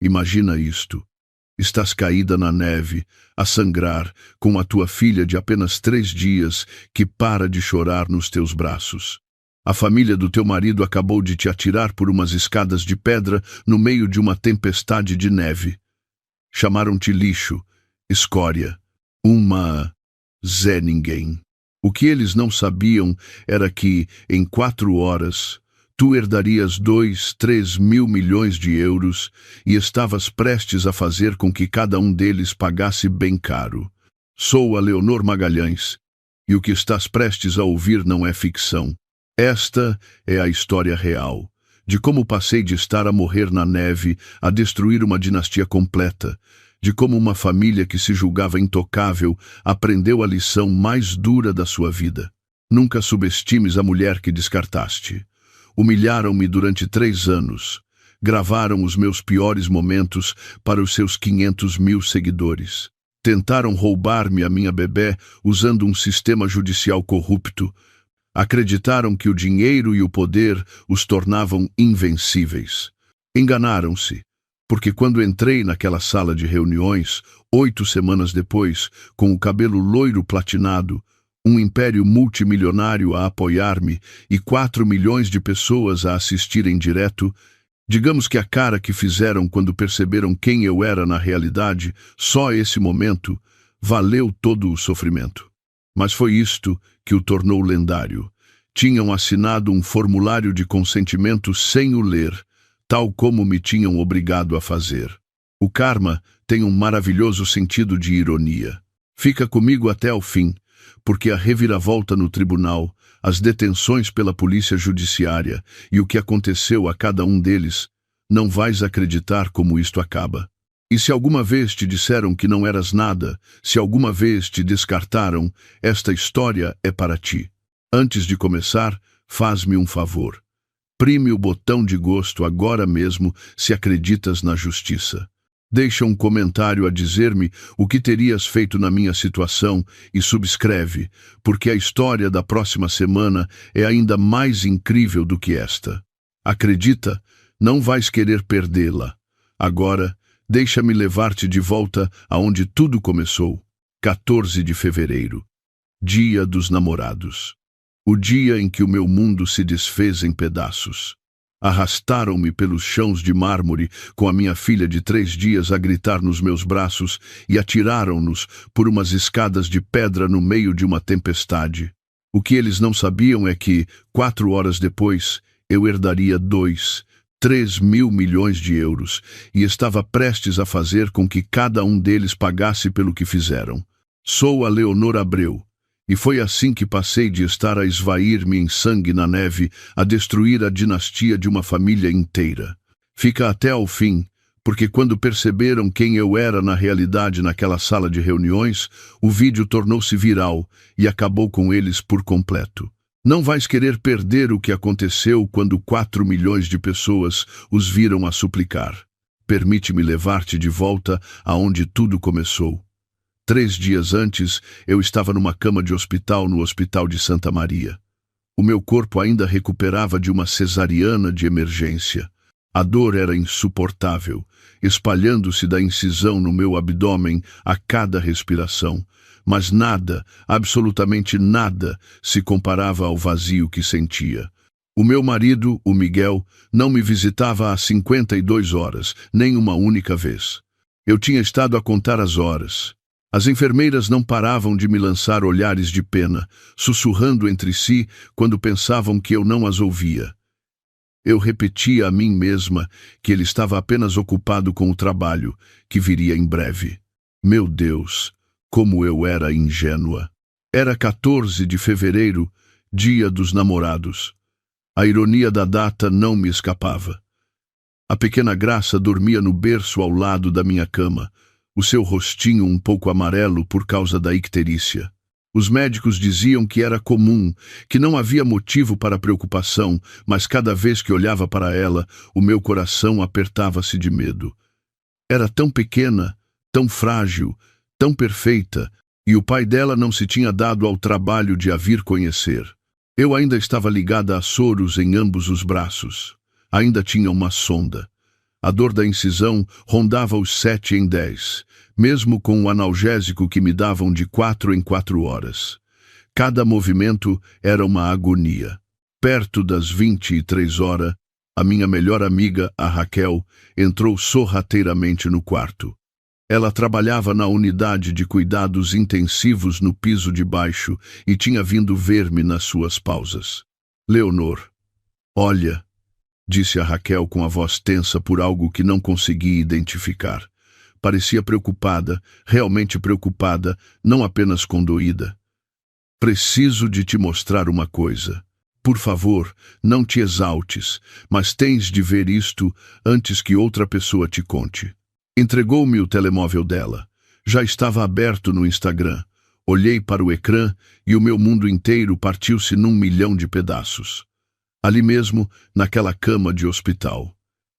Imagina isto. Estás caída na neve, a sangrar, com a tua filha de apenas 3 dias que para de chorar nos teus braços. A família do teu marido acabou de te atirar por umas escadas de pedra no meio de uma tempestade de neve. Chamaram-te lixo, escória, uma Zé Ninguém. O que eles não sabiam era que, em 4 horas, tu herdarias 2, 3 mil milhões de euros e estavas prestes a fazer com que cada um deles pagasse bem caro. Sou a Leonor Magalhães, e o que estás prestes a ouvir não é ficção. Esta é a história real, de como passei de estar a morrer na neve a destruir uma dinastia completa, de como uma família que se julgava intocável aprendeu a lição mais dura da sua vida. Nunca subestimes a mulher que descartaste. Humilharam-me durante 3 anos. Gravaram os meus piores momentos para os seus 500 mil seguidores. Tentaram roubar-me a minha bebé usando um sistema judicial corrupto. Acreditaram que o dinheiro e o poder os tornavam invencíveis. Enganaram-se, porque quando entrei naquela sala de reuniões, 8 semanas depois, com o cabelo loiro platinado, um império multimilionário a apoiar-me e 4 milhões de pessoas a assistirem direto, digamos que a cara que fizeram quando perceberam quem eu era na realidade, só esse momento, valeu todo o sofrimento. Mas foi isto que o tornou lendário. Tinham assinado um formulário de consentimento sem o ler, tal como me tinham obrigado a fazer. O karma tem um maravilhoso sentido de ironia. Fica comigo até ao fim, porque a reviravolta no tribunal, as detenções pela polícia judiciária e o que aconteceu a cada um deles, não vais acreditar como isto acaba. E se alguma vez te disseram que não eras nada, se alguma vez te descartaram, esta história é para ti. Antes de começar, faz-me um favor. Prime o botão de gosto agora mesmo se acreditas na justiça. Deixa um comentário a dizer-me o que terias feito na minha situação e subscreve, porque a história da próxima semana é ainda mais incrível do que esta. Acredita, não vais querer perdê-la. Agora, deixa-me levar-te de volta aonde tudo começou. 14 de fevereiro, Dia dos Namorados. O dia em que o meu mundo se desfez em pedaços. Arrastaram-me pelos chãos de mármore com a minha filha de 3 dias a gritar nos meus braços e atiraram-nos por umas escadas de pedra no meio de uma tempestade. O que eles não sabiam é que, 4 horas depois, eu herdaria 2, 3 mil milhões de euros e estava prestes a fazer com que cada um deles pagasse pelo que fizeram. Sou a Leonor Abreu. E foi assim que passei de estar a esvair-me em sangue na neve a destruir a dinastia de uma família inteira. Fica até ao fim, porque quando perceberam quem eu era na realidade naquela sala de reuniões, o vídeo tornou-se viral e acabou com eles por completo. Não vais querer perder o que aconteceu quando 4 milhões de pessoas os viram a suplicar. Permite-me levar-te de volta aonde tudo começou. 3 dias antes, eu estava numa cama de hospital no Hospital de Santa Maria. O meu corpo ainda recuperava de uma cesariana de emergência. A dor era insuportável, espalhando-se da incisão no meu abdômen a cada respiração. Mas nada, absolutamente nada, se comparava ao vazio que sentia. O meu marido, o Miguel, não me visitava há 52 horas, nem uma única vez. Eu tinha estado a contar as horas. As enfermeiras não paravam de me lançar olhares de pena, sussurrando entre si quando pensavam que eu não as ouvia. Eu repetia a mim mesma que ele estava apenas ocupado com o trabalho, que viria em breve. Meu Deus, como eu era ingênua. Era 14 de fevereiro, Dia dos Namorados. A ironia da data não me escapava. A pequena Graça dormia no berço ao lado da minha cama, o seu rostinho um pouco amarelo por causa da icterícia. Os médicos diziam que era comum, que não havia motivo para preocupação, mas cada vez que olhava para ela, o meu coração apertava-se de medo. Era tão pequena, tão frágil, tão perfeita, e o pai dela não se tinha dado ao trabalho de a vir conhecer. Eu ainda estava ligada a soros em ambos os braços. Ainda tinha uma sonda. A dor da incisão rondava os 7 em 10, mesmo com o analgésico que me davam de 4 em 4 horas. Cada movimento era uma agonia. Perto das 23 horas, a minha melhor amiga, a Raquel, entrou sorrateiramente no quarto. Ela trabalhava na unidade de cuidados intensivos no piso de baixo e tinha vindo ver-me nas suas pausas. Leonor, olha, disse a Raquel com a voz tensa por algo que não conseguia identificar. Parecia preocupada, realmente preocupada, não apenas condoída. Preciso de te mostrar uma coisa. Por favor, não te exaltes, mas tens de ver isto antes que outra pessoa te conte. Entregou-me o telemóvel dela. Já estava aberto no Instagram. Olhei para o ecrã e o meu mundo inteiro partiu-se num milhão de pedaços. Ali mesmo, naquela cama de hospital.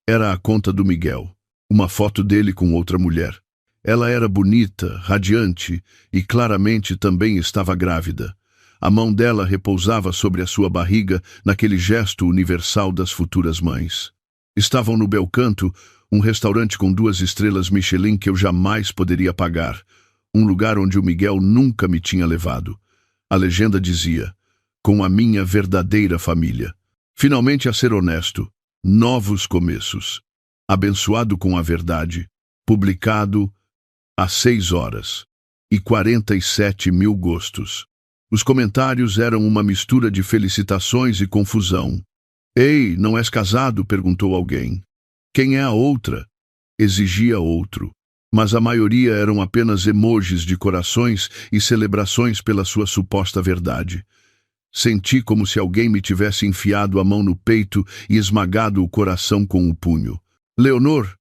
Era a conta do Miguel. Uma foto dele com outra mulher. Ela era bonita, radiante e claramente também estava grávida. A mão dela repousava sobre a sua barriga naquele gesto universal das futuras mães. Estavam no Belcanto, um restaurante com 2 estrelas Michelin que eu jamais poderia pagar, um lugar onde o Miguel nunca me tinha levado. A legenda dizia, com a minha verdadeira família. Finalmente a ser honesto, novos começos. Abençoado com a verdade, publicado às 6 horas e 47 mil gostos. Os comentários eram uma mistura de felicitações e confusão. Ei, não és casado? Perguntou alguém. Quem é a outra? Exigia outro. Mas a maioria eram apenas emojis de corações e celebrações pela sua suposta verdade. Senti como se alguém me tivesse enfiado a mão no peito e esmagado o coração com o punho. Leonor,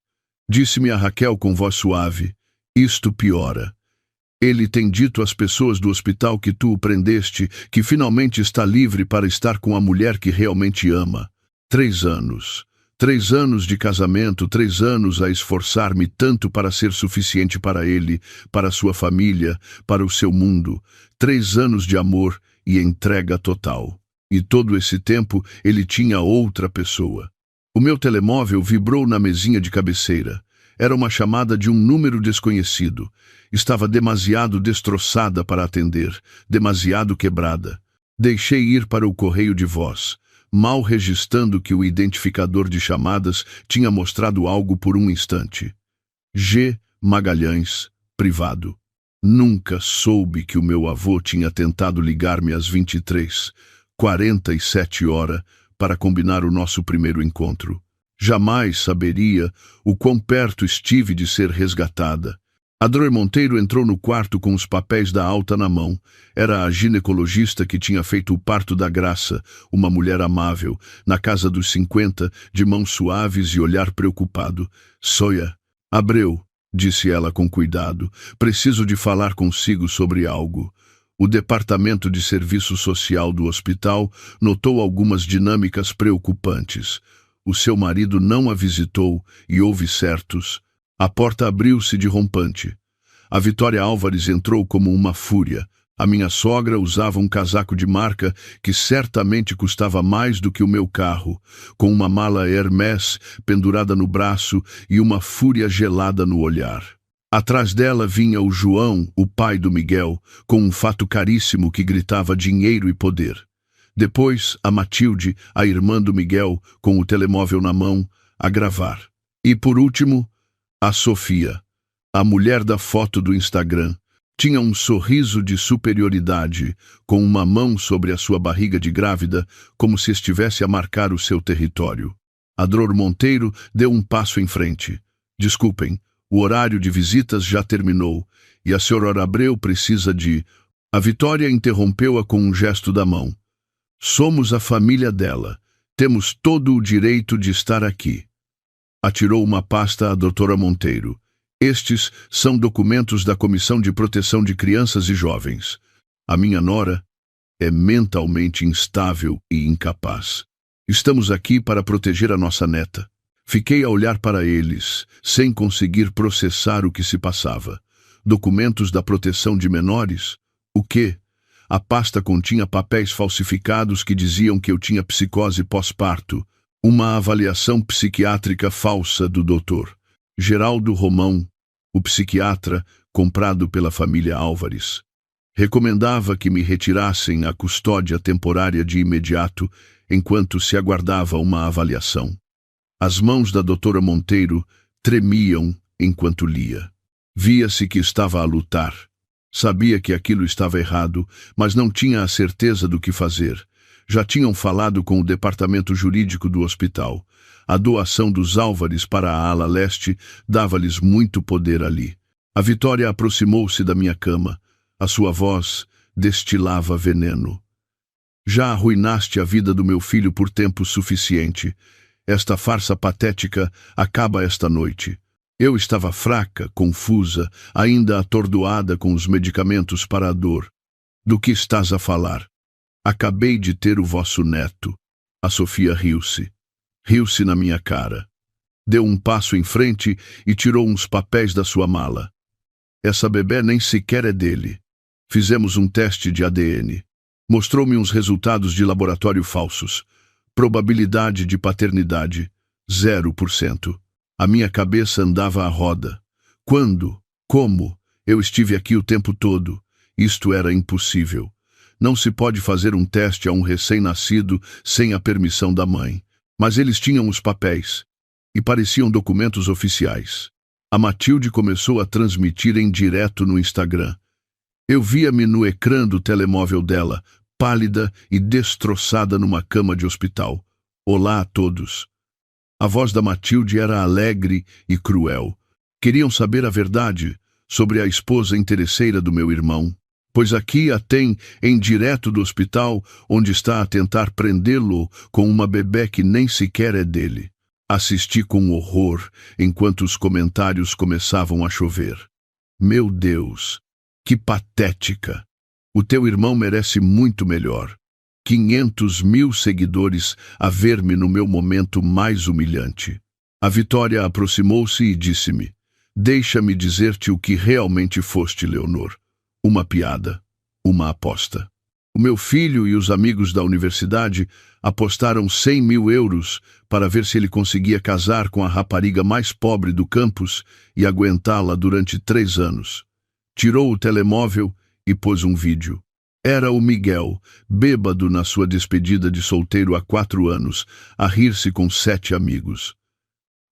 disse-me a Raquel com voz suave, isto piora. Ele tem dito às pessoas do hospital que tu o prendeste, que finalmente está livre para estar com a mulher que realmente ama. 3 anos. 3 anos de casamento, 3 anos a esforçar-me tanto para ser suficiente para ele, para sua família, para o seu mundo. 3 anos de amor e entrega total. E todo esse tempo ele tinha outra pessoa. O meu telemóvel vibrou na mesinha de cabeceira. Era uma chamada de um número desconhecido. Estava demasiado destroçada para atender, demasiado quebrada. Deixei ir para o correio de voz, mal registrando que o identificador de chamadas tinha mostrado algo por um instante. G. Magalhães, privado. Nunca soube que o meu avô tinha tentado ligar-me às 23:47 horas para combinar o nosso primeiro encontro. Jamais saberia o quão perto estive de ser resgatada. Adroer Monteiro entrou no quarto com os papéis da alta na mão. Era a ginecologista que tinha feito o parto da Graça, uma mulher amável, na casa dos 50, de mãos suaves e olhar preocupado. Soia, Abreu, disse ela com cuidado, preciso de falar consigo sobre algo. O Departamento de Serviço Social do hospital notou algumas dinâmicas preocupantes. O seu marido não a visitou e houve certos. A porta abriu-se de rompante. A Vitória Álvares entrou como uma fúria. A minha sogra usava um casaco de marca que certamente custava mais do que o meu carro, com uma mala Hermès pendurada no braço e uma fúria gelada no olhar. Atrás dela vinha o João, o pai do Miguel, com um fato caríssimo que gritava dinheiro e poder. Depois, a Matilde, a irmã do Miguel, com o telemóvel na mão, a gravar. E, por último, a Sofia, a mulher da foto do Instagram. Tinha um sorriso de superioridade, com uma mão sobre a sua barriga de grávida, como se estivesse a marcar o seu território. Adroer Monteiro deu um passo em frente. Desculpem, o horário de visitas já terminou, e a senhora Abreu precisa de... A Vitória interrompeu-a com um gesto da mão. Somos a família dela. Temos todo o direito de estar aqui. Atirou uma pasta à doutora Monteiro. Estes são documentos da Comissão de Proteção de Crianças e Jovens. A minha nora é mentalmente instável e incapaz. Estamos aqui para proteger a nossa neta. Fiquei a olhar para eles, sem conseguir processar o que se passava. Documentos da proteção de menores? O quê? A pasta continha papéis falsificados que diziam que eu tinha psicose pós-parto. Uma avaliação psiquiátrica falsa do Dr. Geraldo Romão, o psiquiatra comprado pela família Álvares. Recomendava que me retirassem a custódia temporária de imediato enquanto se aguardava uma avaliação. As mãos da doutora Monteiro tremiam enquanto lia. Via-se que estava a lutar. Sabia que aquilo estava errado, mas não tinha a certeza do que fazer. Já tinham falado com o departamento jurídico do hospital. A doação dos Álvares para a ala leste dava-lhes muito poder ali. A Vitória aproximou-se da minha cama. A sua voz destilava veneno. Já arruinaste a vida do meu filho por tempo suficiente. Esta farsa patética acaba esta noite. Eu estava fraca, confusa, ainda atordoada com os medicamentos para a dor. Do que estás a falar? Acabei de ter o vosso neto. A Sofia riu-se. Riu-se na minha cara. Deu um passo em frente e tirou uns papéis da sua mala. Essa bebé nem sequer é dele. Fizemos um teste de ADN. Mostrou-me uns resultados de laboratório falsos. Probabilidade de paternidade, 0%. A minha cabeça andava à roda. Quando? Como? Eu estive aqui o tempo todo. Isto era impossível. Não se pode fazer um teste a um recém-nascido sem a permissão da mãe. Mas eles tinham os papéis. E pareciam documentos oficiais. A Matilde começou a transmitir em direto no Instagram. Eu via-me no ecrã do telemóvel dela, pálida e destroçada numa cama de hospital. Olá a todos. A voz da Matilde era alegre e cruel. Queriam saber a verdade sobre a esposa interesseira do meu irmão, pois aqui a tem em direto do hospital, onde está a tentar prendê-lo com uma bebé que nem sequer é dele. Assisti com horror enquanto os comentários começavam a chover. Meu Deus, que patética! O teu irmão merece muito melhor. 500.000 seguidores a ver-me no meu momento mais humilhante. A Vitória aproximou-se e disse-me: deixa-me dizer-te o que realmente foste, Leonor. Uma piada, uma aposta. O meu filho e os amigos da universidade apostaram 100.000 euros para ver se ele conseguia casar com a rapariga mais pobre do campus e aguentá-la durante 3 anos. Tirou o telemóvel e pôs um vídeo. Era o Miguel, bêbado na sua despedida de solteiro há 4 anos, a rir-se com 7 amigos.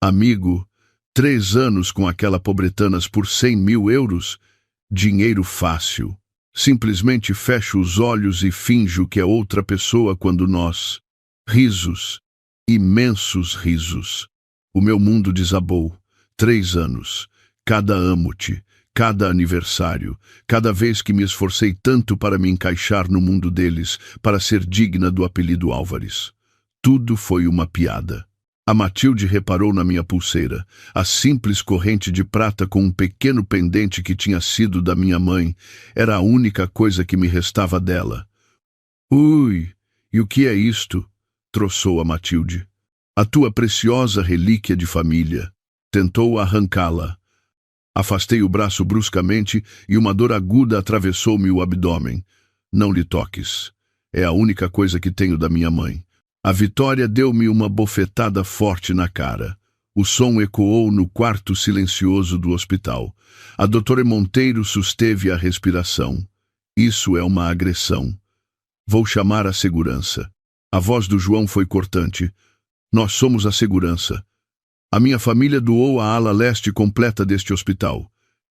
Amigo, 3 anos com aquela pobretanas por 100.000 euros? Dinheiro fácil. Simplesmente fecho os olhos e finjo que é outra pessoa quando nós... Risos. Imensos risos. O meu mundo desabou. 3 anos. Cada amo-te. Cada aniversário, cada vez que me esforcei tanto para me encaixar no mundo deles, para ser digna do apelido Álvares. Tudo foi uma piada. A Matilde reparou na minha pulseira, a simples corrente de prata com um pequeno pendente que tinha sido da minha mãe. Era a única coisa que me restava dela. Ui, e o que é isto? Troçou a Matilde. A tua preciosa relíquia de família. Tentou arrancá-la. Afastei o braço bruscamente e uma dor aguda atravessou-me o abdômen. Não lhe toques. É a única coisa que tenho da minha mãe. A Vitória deu-me uma bofetada forte na cara. O som ecoou no quarto silencioso do hospital. A doutora Monteiro susteve a respiração. Isso é uma agressão. Vou chamar a segurança. A voz do João foi cortante. Nós somos a segurança. A minha família doou a ala leste completa deste hospital.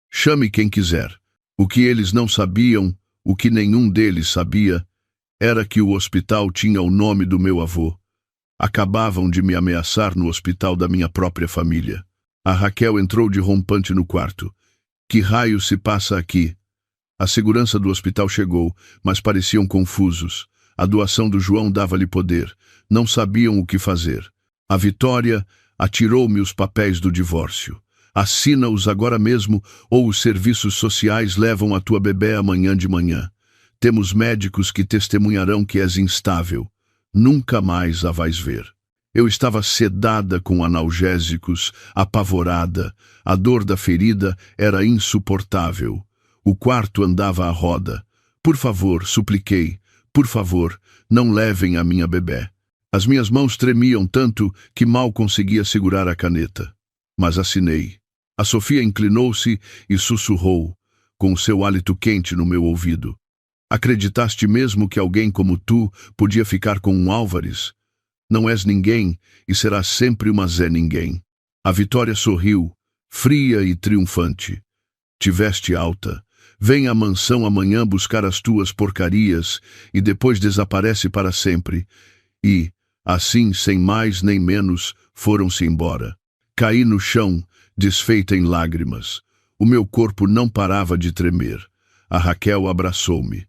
Chame quem quiser. O que eles não sabiam, o que nenhum deles sabia, era que o hospital tinha o nome do meu avô. Acabavam de me ameaçar no hospital da minha própria família. A Raquel entrou de rompante no quarto. Que raio se passa aqui? A segurança do hospital chegou, mas pareciam confusos. A doação do João dava-lhe poder. Não sabiam o que fazer. A Vitória atirou-me os papéis do divórcio. Assina-os agora mesmo, ou os serviços sociais levam a tua bebé amanhã de manhã. Temos médicos que testemunharão que és instável. Nunca mais a vais ver. Eu estava sedada com analgésicos, apavorada. A dor da ferida era insuportável. O quarto andava à roda. Por favor, supliquei. Por favor, não levem a minha bebé. As minhas mãos tremiam tanto que mal conseguia segurar a caneta. Mas assinei. A Sofia inclinou-se e sussurrou, com o seu hálito quente no meu ouvido. Acreditaste mesmo que alguém como tu podia ficar com um Álvares? Não és ninguém e serás sempre uma Zé Ninguém. A Vitória sorriu, fria e triunfante. Tiveste alta. Vem à mansão amanhã buscar as tuas porcarias e depois desaparece para sempre. E, assim, sem mais nem menos, foram-se embora. Caí no chão, desfeita em lágrimas. O meu corpo não parava de tremer. A Raquel abraçou-me.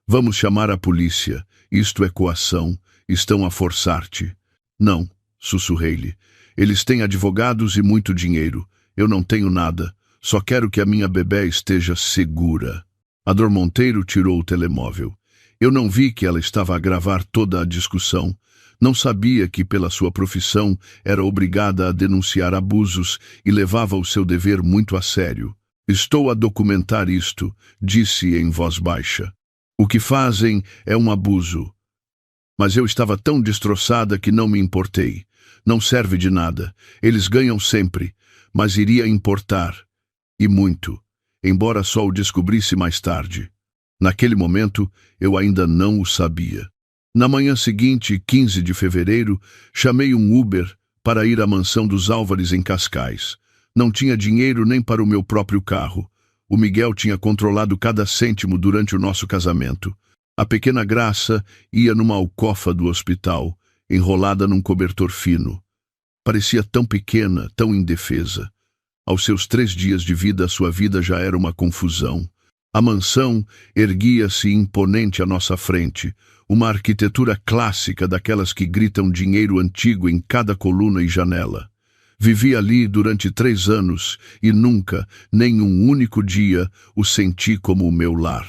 Vamos chamar a polícia. Isto é coação. Estão a forçar-te. Não, sussurrei-lhe. Eles têm advogados e muito dinheiro. Eu não tenho nada. Só quero que a minha bebé esteja segura. A Dor Monteiro tirou o telemóvel. Eu não vi que ela estava a gravar toda a discussão. Não sabia que, pela sua profissão, era obrigada a denunciar abusos e levava o seu dever muito a sério. Estou a documentar isto, disse em voz baixa. O que fazem é um abuso. Mas eu estava tão destroçada que não me importei. Não serve de nada. Eles ganham sempre. Mas iria importar. E muito. Embora só o descobrisse mais tarde. Naquele momento, eu ainda não o sabia. Na manhã seguinte, 15 de fevereiro, chamei um Uber para ir à mansão dos Álvares em Cascais. Não tinha dinheiro nem para o meu próprio carro. O Miguel tinha controlado cada cêntimo durante o nosso casamento. A pequena Graça ia numa alcofa do hospital, enrolada num cobertor fino. Parecia tão pequena, tão indefesa. Aos seus 3 dias de vida, sua vida já era uma confusão. A mansão erguia-se imponente à nossa frente, uma arquitetura clássica daquelas que gritam dinheiro antigo em cada coluna e janela. Vivi ali durante 3 anos e nunca, nem um único dia, o senti como o meu lar.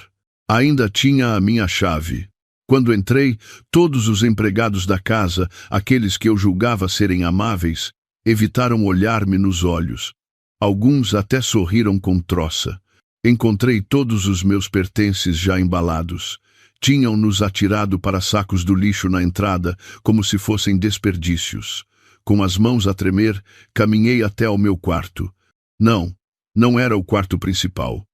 Ainda tinha a minha chave. Quando entrei, todos os empregados da casa, aqueles que eu julgava serem amáveis, evitaram olhar-me nos olhos. Alguns até sorriram com troça. Encontrei todos os meus pertences já embalados. Tinham-nos atirado para sacos do lixo na entrada, como se fossem desperdícios. Com as mãos a tremer, caminhei até ao meu quarto. Não era o quarto principal.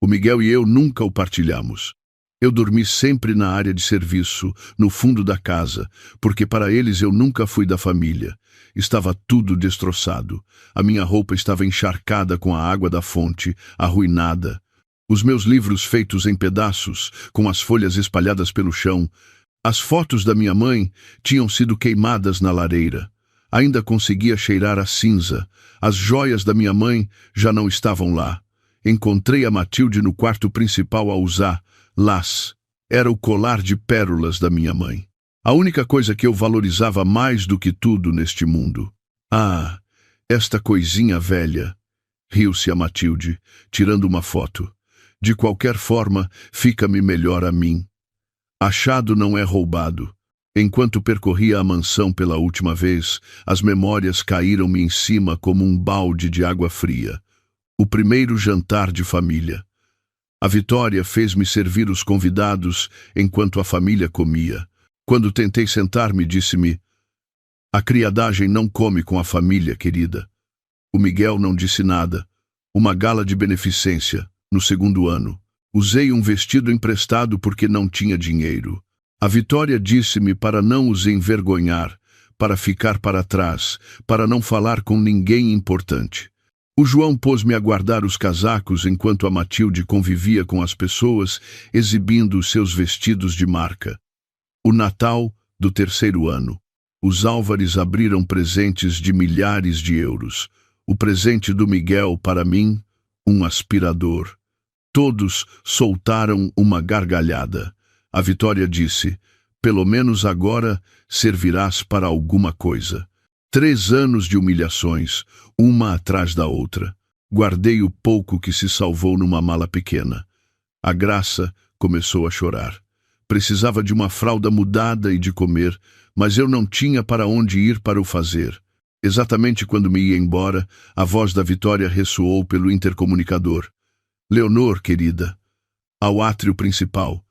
O Miguel e eu nunca o partilhamos. Eu dormi sempre na área de serviço, no fundo da casa, porque para eles eu nunca fui da família. Estava tudo destroçado. A minha roupa estava encharcada com a água da fonte, arruinada. Os meus livros feitos em pedaços, com as folhas espalhadas pelo chão. As fotos da minha mãe tinham sido queimadas na lareira. Ainda conseguia cheirar a cinza. As joias da minha mãe já não estavam lá. Encontrei a Matilde no quarto principal a usar. Era o colar de pérolas da minha mãe. A única coisa que eu valorizava mais do que tudo neste mundo. Ah, esta coisinha velha. Riu-se a Matilde, tirando uma foto. De qualquer forma, fica-me melhor a mim. Achado não é roubado. Enquanto percorria a mansão pela última vez, as memórias caíram-me em cima como um balde de água fria. O primeiro jantar de família. A Vitória fez-me servir os convidados enquanto a família comia. Quando tentei sentar-me, disse-me: "A criadagem não come com a família, querida." O Miguel não disse nada. Uma gala de beneficência, no 2º ano. Usei um vestido emprestado porque não tinha dinheiro. A Vitória disse-me para não os envergonhar, para ficar para trás, para não falar com ninguém importante. O João pôs-me a guardar os casacos enquanto a Matilde convivia com as pessoas, exibindo os seus vestidos de marca. O Natal do 3º ano. Os Álvares abriram presentes de milhares de euros. O presente do Miguel para mim, um aspirador. Todos soltaram uma gargalhada. A Vitória disse: "Pelo menos agora servirás para alguma coisa." 3 anos de humilhações, uma atrás da outra. Guardei o pouco que se salvou numa mala pequena. A Graça começou a chorar. Precisava de uma fralda mudada e de comer, mas eu não tinha para onde ir para o fazer. Exatamente quando me ia embora, a voz da Vitória ressoou pelo intercomunicador. "Leonor, querida, ao átrio principal.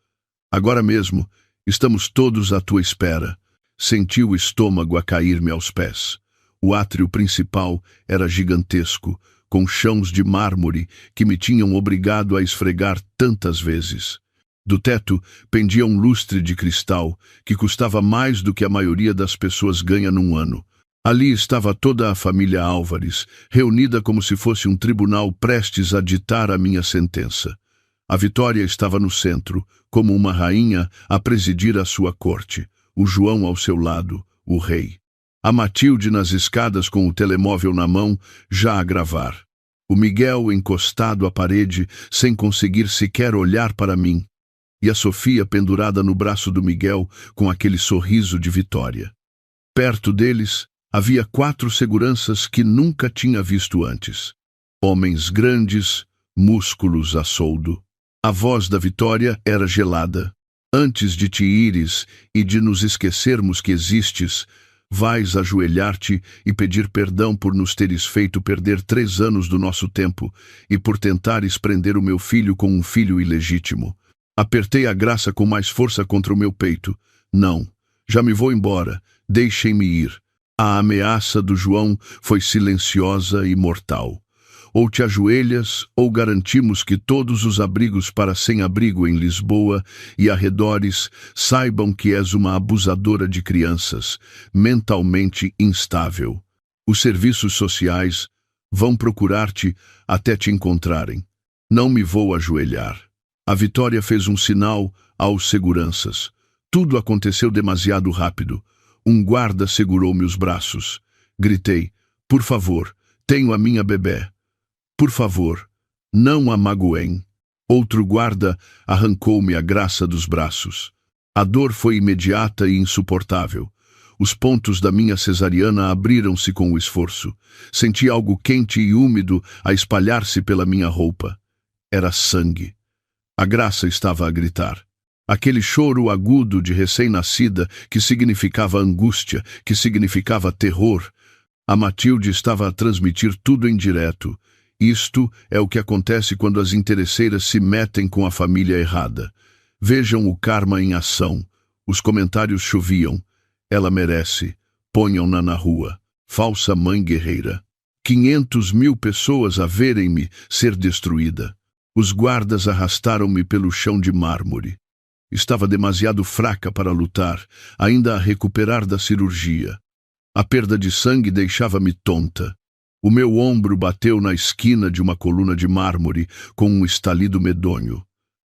Agora mesmo, estamos todos à tua espera. Senti o estômago a cair-me aos pés. O átrio principal era gigantesco, com chãos de mármore que me tinham obrigado a esfregar tantas vezes. Do teto pendia um lustre de cristal que custava mais do que a maioria das pessoas ganha num ano. Ali estava toda a família Álvares, reunida como se fosse um tribunal prestes a ditar a minha sentença. A Vitória estava no centro, como uma rainha a presidir a sua corte, o João ao seu lado, o rei. A Matilde nas escadas com o telemóvel na mão, já a gravar. O Miguel encostado à parede, sem conseguir sequer olhar para mim. E a Sofia pendurada no braço do Miguel, com aquele sorriso de vitória. Perto deles, havia 4 seguranças que nunca tinha visto antes. Homens grandes, músculos a soldo. A voz da Vitória era gelada. Antes de te ires e de nos esquecermos que existes, vais ajoelhar-te e pedir perdão por nos teres feito perder 3 anos do nosso tempo e por tentares prender o meu filho com um filho ilegítimo. Apertei a Graça com mais força contra o meu peito. Não, já me vou embora, deixem-me ir. A ameaça do João foi silenciosa e mortal. Ou te ajoelhas, ou garantimos que todos os abrigos para sem-abrigo em Lisboa e arredores saibam que és uma abusadora de crianças, mentalmente instável. Os serviços sociais vão procurar-te até te encontrarem. Não me vou ajoelhar. A Vitória fez um sinal aos seguranças. Tudo aconteceu demasiado rápido. Um guarda segurou-me os braços. Gritei, por favor, tenho a minha bebé. Por favor, não a magoem. Outro guarda arrancou-me a Graça dos braços. A dor foi imediata e insuportável. Os pontos da minha cesariana abriram-se com o esforço. Senti algo quente e úmido a espalhar-se pela minha roupa. Era sangue. A Graça estava a gritar. Aquele choro agudo de recém-nascida que significava angústia, que significava terror. A Matilde estava a transmitir tudo em direto. Isto é o que acontece quando as interesseiras se metem com a família errada. Vejam o karma em ação. Os comentários choviam. Ela merece. Ponham-na na rua. Falsa mãe guerreira. 500.000 pessoas a verem-me ser destruída. Os guardas arrastaram-me pelo chão de mármore. Estava demasiado fraca para lutar, ainda a recuperar da cirurgia. A perda de sangue deixava-me tonta. O meu ombro bateu na esquina de uma coluna de mármore com um estalido medonho.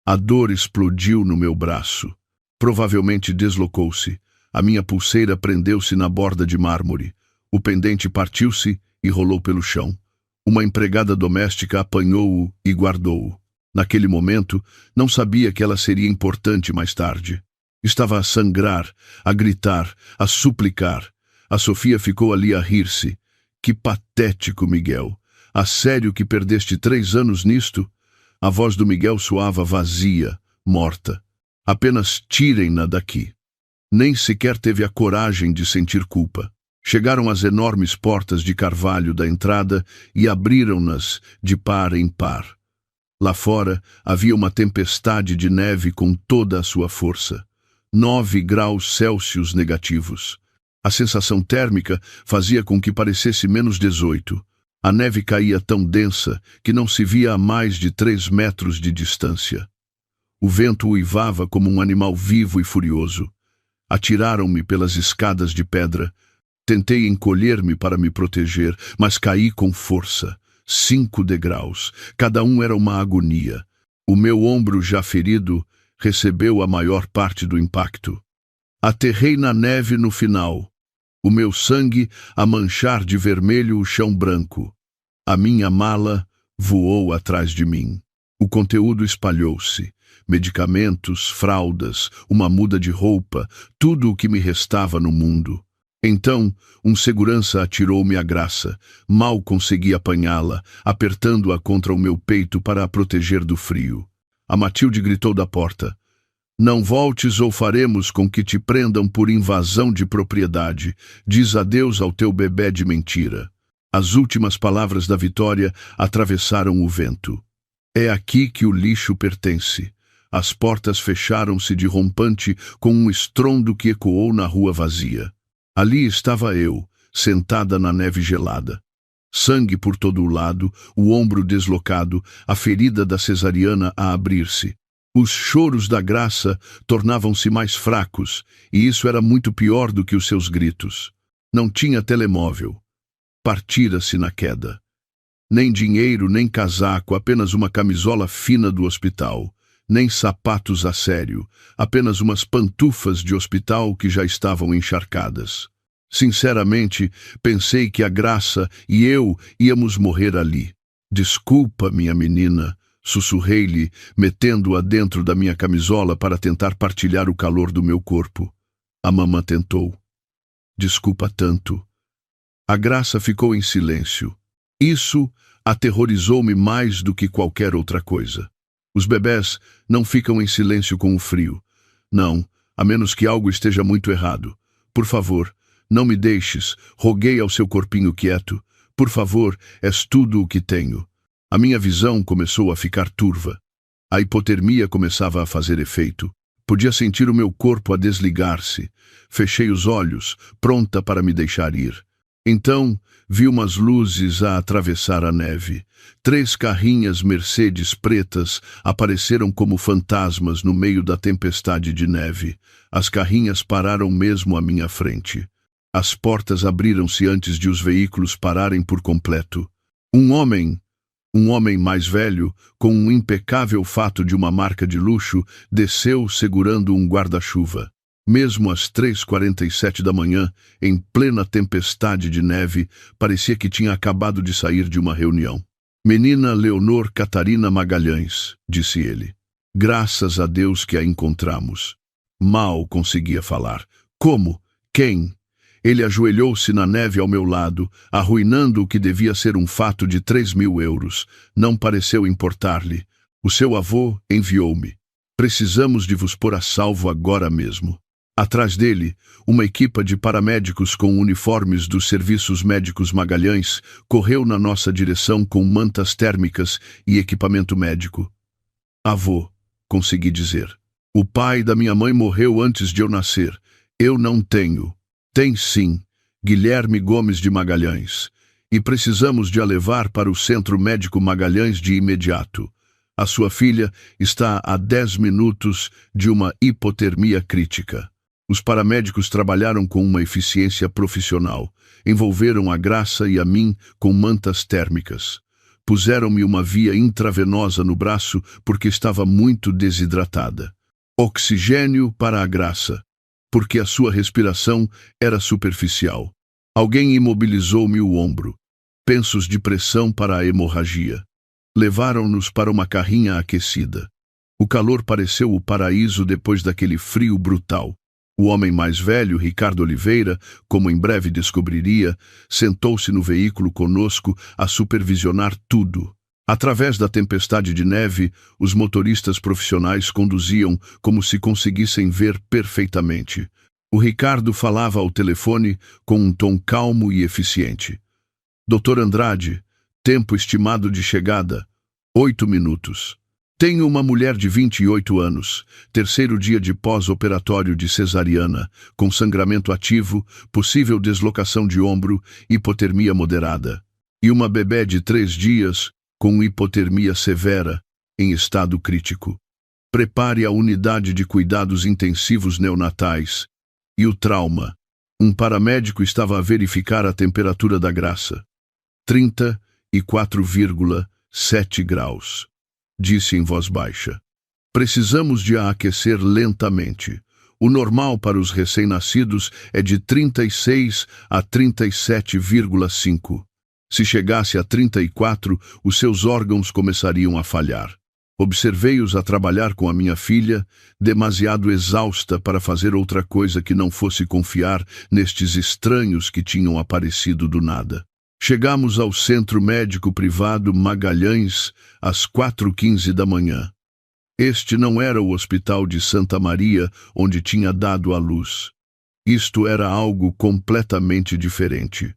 A dor explodiu no meu braço. Provavelmente deslocou-se. A minha pulseira prendeu-se na borda de mármore. O pendente partiu-se e rolou pelo chão. Uma empregada doméstica apanhou-o e guardou-o. Naquele momento, não sabia que ela seria importante mais tarde. Estava a sangrar, a gritar, a suplicar. A Sofia ficou ali a rir-se. Que patético, Miguel. A sério que perdeste 3 anos nisto? A voz do Miguel soava vazia, morta. Apenas tirem-na daqui. Nem sequer teve a coragem de sentir culpa. Chegaram às enormes portas de carvalho da entrada e abriram-nas de par em par. Lá fora havia uma tempestade de neve com toda a sua força. 9 graus Celsius negativos. A sensação térmica fazia com que parecesse menos 18. A neve caía tão densa que não se via a mais de 3 metros de distância. O vento uivava como um animal vivo e furioso. Atiraram-me pelas escadas de pedra. Tentei encolher-me para me proteger, mas caí com força. 5 degraus. Cada um era uma agonia. O meu ombro já ferido recebeu a maior parte do impacto. Aterrei na neve no final. O meu sangue a manchar de vermelho o chão branco. A minha mala voou atrás de mim. O conteúdo espalhou-se. Medicamentos, fraldas, uma muda de roupa, tudo o que me restava no mundo. Então, um segurança atirou-me a Graça. Mal consegui apanhá-la, apertando-a contra o meu peito para a proteger do frio. A Matilde gritou da porta. Não voltes ou faremos com que te prendam por invasão de propriedade. Diz adeus ao teu bebé de mentira. As últimas palavras da Vitória atravessaram o vento. É aqui que o lixo pertence. As portas fecharam-se de rompante com um estrondo que ecoou na rua vazia. Ali estava eu, sentada na neve gelada. Sangue por todo o lado, o ombro deslocado, a ferida da cesariana a abrir-se. Os choros da Graça tornavam-se mais fracos, e isso era muito pior do que os seus gritos. Não tinha telemóvel. Partira-se na queda. Nem dinheiro, nem casaco, apenas uma camisola fina do hospital. Nem sapatos a sério, apenas umas pantufas de hospital que já estavam encharcadas. Sinceramente, pensei que a Graça e eu íamos morrer ali. Desculpa, minha menina, sussurrei-lhe, metendo-a dentro da minha camisola para tentar partilhar o calor do meu corpo. A mamã tentou. Desculpa tanto. A Graça ficou em silêncio. Isso aterrorizou-me mais do que qualquer outra coisa. Os bebés não ficam em silêncio com o frio. Não, a menos que algo esteja muito errado. Por favor, não me deixes, roguei ao seu corpinho quieto. Por favor, és tudo o que tenho. A minha visão começou a ficar turva. A hipotermia começava a fazer efeito. Podia sentir o meu corpo a desligar-se. Fechei os olhos, pronta para me deixar ir. Então, vi umas luzes a atravessar a neve. 3 carrinhas Mercedes pretas apareceram como fantasmas no meio da tempestade de neve. As carrinhas pararam mesmo à minha frente. As portas abriram-se antes de os veículos pararem por completo. Um homem mais velho, com um impecável fato de uma marca de luxo, desceu segurando um guarda-chuva. Mesmo às 3h47 da manhã, em plena tempestade de neve, parecia que tinha acabado de sair de uma reunião. Menina Leonor Catarina Magalhães, disse ele. Graças a Deus que a encontramos. Mal conseguia falar. Como? Quem? Ele ajoelhou-se na neve ao meu lado, arruinando o que devia ser um fato de 3.000 euros. Não pareceu importar-lhe. O seu avô enviou-me. Precisamos de vos pôr a salvo agora mesmo. Atrás dele, uma equipa de paramédicos com uniformes dos Serviços Médicos Magalhães correu na nossa direção com mantas térmicas e equipamento médico. Avô, consegui dizer. O pai da minha mãe morreu antes de eu nascer. Eu não tenho. Tem sim, Guilherme Gomes de Magalhães. E precisamos de a levar para o Centro Médico Magalhães de imediato. A sua filha está a 10 minutos de uma hipotermia crítica. Os paramédicos trabalharam com uma eficiência profissional. Envolveram a Graça e a mim com mantas térmicas. Puseram-me uma via intravenosa no braço porque estava muito desidratada. Oxigênio para a Graça, porque a sua respiração era superficial. Alguém imobilizou-me o ombro. Pensos de pressão para a hemorragia. Levaram-nos para uma carrinha aquecida. O calor pareceu o paraíso depois daquele frio brutal. O homem mais velho, Ricardo Oliveira, como em breve descobriria, sentou-se no veículo conosco a supervisionar tudo. Através da tempestade de neve, os motoristas profissionais conduziam como se conseguissem ver perfeitamente. O Ricardo falava ao telefone com um tom calmo e eficiente. Dr. Andrade, tempo estimado de chegada, 8 minutos. Tenho uma mulher de 28 anos, 3º dia de pós-operatório de cesariana, com sangramento ativo, possível deslocação de ombro, hipotermia moderada. E uma bebê de 3 dias, com hipotermia severa, em estado crítico. Prepare a unidade de cuidados intensivos neonatais. E o trauma. Um paramédico estava a verificar a temperatura da Graça. 34,7 graus. Disse em voz baixa. Precisamos de a aquecer lentamente. O normal para os recém-nascidos é de 36 a 37,5. Se chegasse a 34, os seus órgãos começariam a falhar. Observei-os a trabalhar com a minha filha, demasiado exausta para fazer outra coisa que não fosse confiar nestes estranhos que tinham aparecido do nada. Chegamos ao Centro Médico Privado Magalhães às 4h15 da manhã. Este não era o Hospital de Santa Maria onde tinha dado à luz. Isto era algo completamente diferente.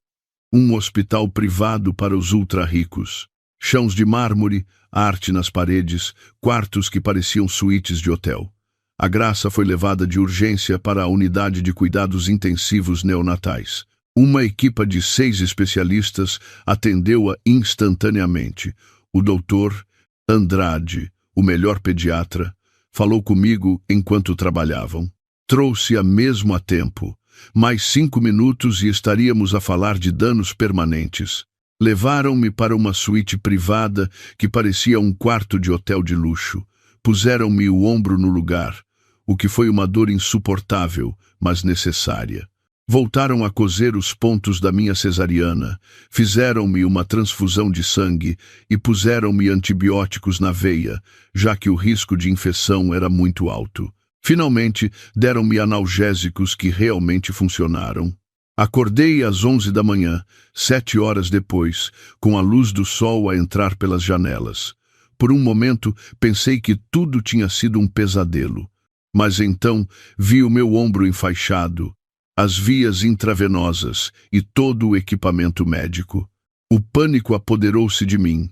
Um hospital privado para os ultra-ricos. Chãos de mármore, arte nas paredes, quartos que pareciam suítes de hotel. A Graça foi levada de urgência para a unidade de cuidados intensivos neonatais. Uma equipa de 6 especialistas atendeu-a instantaneamente. O doutor Andrade, o melhor pediatra, falou comigo enquanto trabalhavam. Trouxe-a mesmo a tempo. Mais 5 minutos e estaríamos a falar de danos permanentes. Levaram-me para uma suíte privada que parecia um quarto de hotel de luxo. Puseram-me o ombro no lugar, o que foi uma dor insuportável, mas necessária. Voltaram a coser os pontos da minha cesariana, fizeram-me uma transfusão de sangue e puseram-me antibióticos na veia, já que o risco de infecção era muito alto. Finalmente, deram-me analgésicos que realmente funcionaram. Acordei às 11 da manhã, 7 horas depois, com a luz do sol a entrar pelas janelas. Por um momento, pensei que tudo tinha sido um pesadelo. Mas então, vi o meu ombro enfaixado, as vias intravenosas e todo o equipamento médico. O pânico apoderou-se de mim.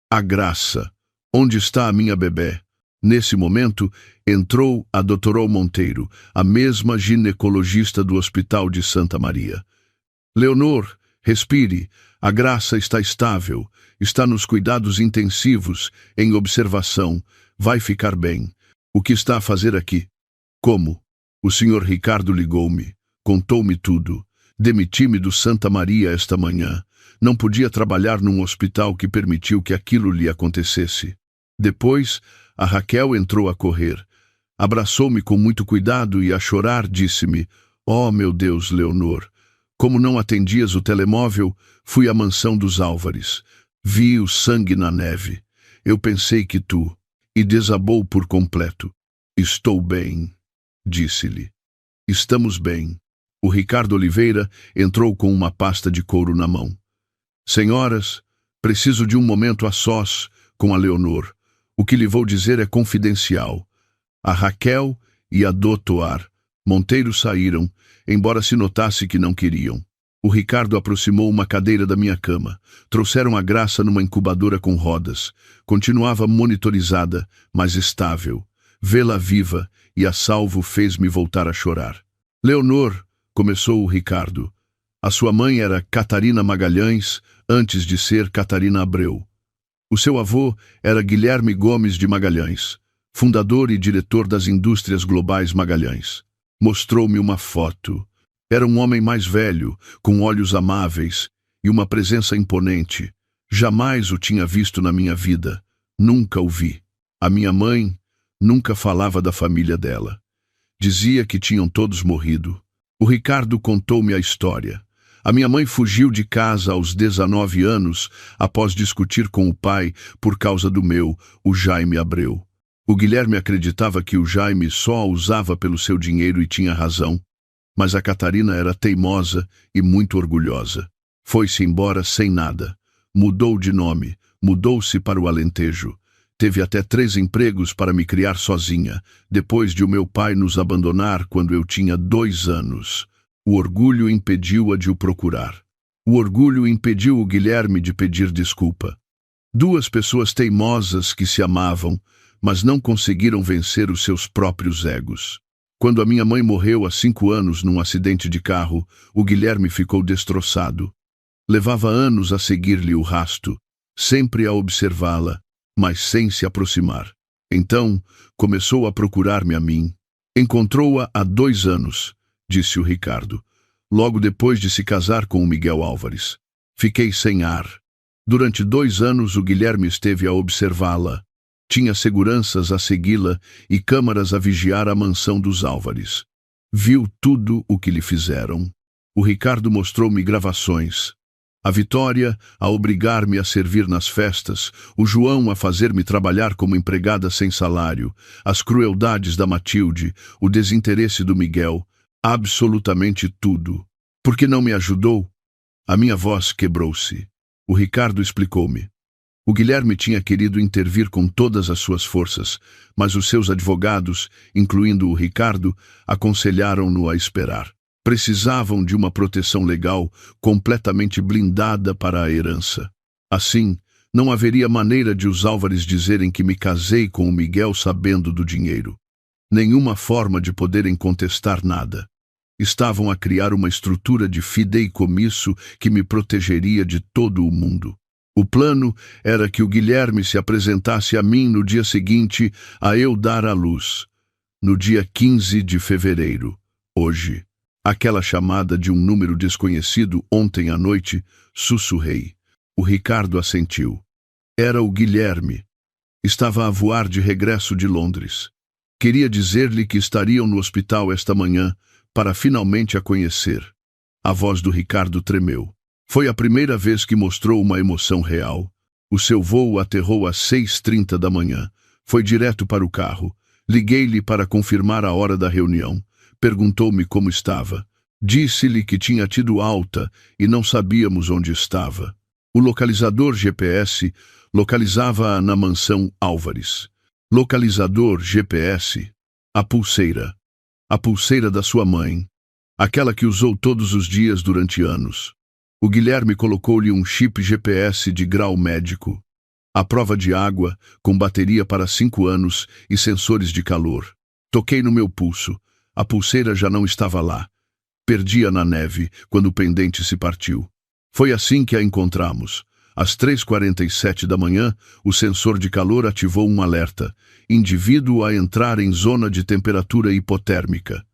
A Graça. Onde está a minha bebé? Nesse momento, entrou a Dra. Monteiro, a mesma ginecologista do Hospital de Santa Maria. Leonor, respire. A Graça está estável. Está nos cuidados intensivos, em observação. Vai ficar bem. O que está a fazer aqui? Como? O Sr. Ricardo ligou-me. Contou-me tudo. Demiti-me do Santa Maria esta manhã. Não podia trabalhar num hospital que permitiu que aquilo lhe acontecesse. Depois, a Raquel entrou a correr. Abraçou-me com muito cuidado e, a chorar, disse-me: "Oh, meu Deus, Leonor, como não atendias o telemóvel, fui à mansão dos Álvares. Vi o sangue na neve. Eu pensei que tu..." E desabou por completo. "Estou bem", disse-lhe. "Estamos bem." O Ricardo Oliveira entrou com uma pasta de couro na mão. "Senhoras, preciso de um momento a sós com a Leonor. O que lhe vou dizer é confidencial." A Raquel e a Dra. Monteiro saíram, embora se notasse que não queriam. O Ricardo aproximou uma cadeira da minha cama. Trouxeram a Graça numa incubadora com rodas. Continuava monitorizada, mas estável. Vê-la viva e a salvo fez-me voltar a chorar. "Leonor", começou o Ricardo. "A sua mãe era Catarina Magalhães, antes de ser Catarina Abreu. O seu avô era Guilherme Gomes de Magalhães, fundador e diretor das Indústrias Globais Magalhães. Mostrou-me uma foto. Era um homem mais velho, com olhos amáveis e uma presença imponente. Jamais o tinha visto na minha vida. Nunca o vi. A minha mãe nunca falava da família dela. Dizia que tinham todos morrido. O Ricardo contou-me a história. A minha mãe fugiu de casa aos 19 anos, após discutir com o pai por causa do o Jaime Abreu. O Guilherme acreditava que o Jaime só a usava pelo seu dinheiro e tinha razão. Mas a Catarina era teimosa e muito orgulhosa. Foi-se embora sem nada. Mudou de nome, mudou-se para o Alentejo. Teve até 3 empregos para me criar sozinha, depois de o meu pai nos abandonar quando eu tinha 2 anos. O orgulho impediu-a de o procurar. O orgulho impediu o Guilherme de pedir desculpa. 2 pessoas teimosas que se amavam, mas não conseguiram vencer os seus próprios egos. Quando a minha mãe morreu há 5 anos num acidente de carro, o Guilherme ficou destroçado. Levava anos a seguir-lhe o rasto, sempre a observá-la, mas sem se aproximar. Então, começou a procurar-me a mim. Encontrou-a há 2 anos, disse o Ricardo, logo depois de se casar com o Miguel Álvares. Fiquei sem ar. Durante 2 anos o Guilherme esteve a observá-la. Tinha seguranças a segui-la e câmaras a vigiar a mansão dos Álvares. Viu tudo o que lhe fizeram. O Ricardo mostrou-me gravações. A Vitória a obrigar-me a servir nas festas, o João a fazer-me trabalhar como empregada sem salário, as crueldades da Matilde, o desinteresse do Miguel, absolutamente tudo. Por que não me ajudou? A minha voz quebrou-se. O Ricardo explicou-me. O Guilherme tinha querido intervir com todas as suas forças, mas os seus advogados, incluindo o Ricardo, aconselharam-no a esperar. Precisavam de uma proteção legal completamente blindada para a herança. Assim, Não haveria maneira de os Álvares dizerem que me casei com o Miguel sabendo do dinheiro. Nenhuma forma de poderem contestar nada. Estavam a criar uma estrutura de fideicomisso que me protegeria de todo o mundo. O plano era que o Guilherme se apresentasse a mim no dia seguinte a eu dar à luz. No dia 15 de fevereiro, hoje. Aquela chamada de um número desconhecido ontem à noite, sussurrei. O Ricardo assentiu. Era o Guilherme. Estava a voar de regresso de Londres. Queria dizer-lhe que estariam no hospital esta manhã para finalmente a conhecer. A voz do Ricardo tremeu. Foi a primeira vez que mostrou uma emoção real. O seu voo aterrou às 6h30 da manhã. Foi direto para o carro. Liguei-lhe para confirmar a hora da reunião. Perguntou-me como estava. Disse-lhe que tinha tido alta e não sabíamos onde estava. O localizador GPS localizava-a na mansão Álvares. Localizador GPS. A pulseira. A pulseira da sua mãe. Aquela que usou todos os dias durante anos. O Guilherme colocou-lhe um chip GPS de grau médico. A prova de água, com bateria para 5 anos e sensores de calor. Toquei no meu pulso. A pulseira já não estava lá. Perdi-a na neve, quando o pendente se partiu. Foi assim que a encontramos. Às 3h47 da manhã, o sensor de calor ativou um alerta. Indivíduo a entrar em zona de temperatura hipotérmica.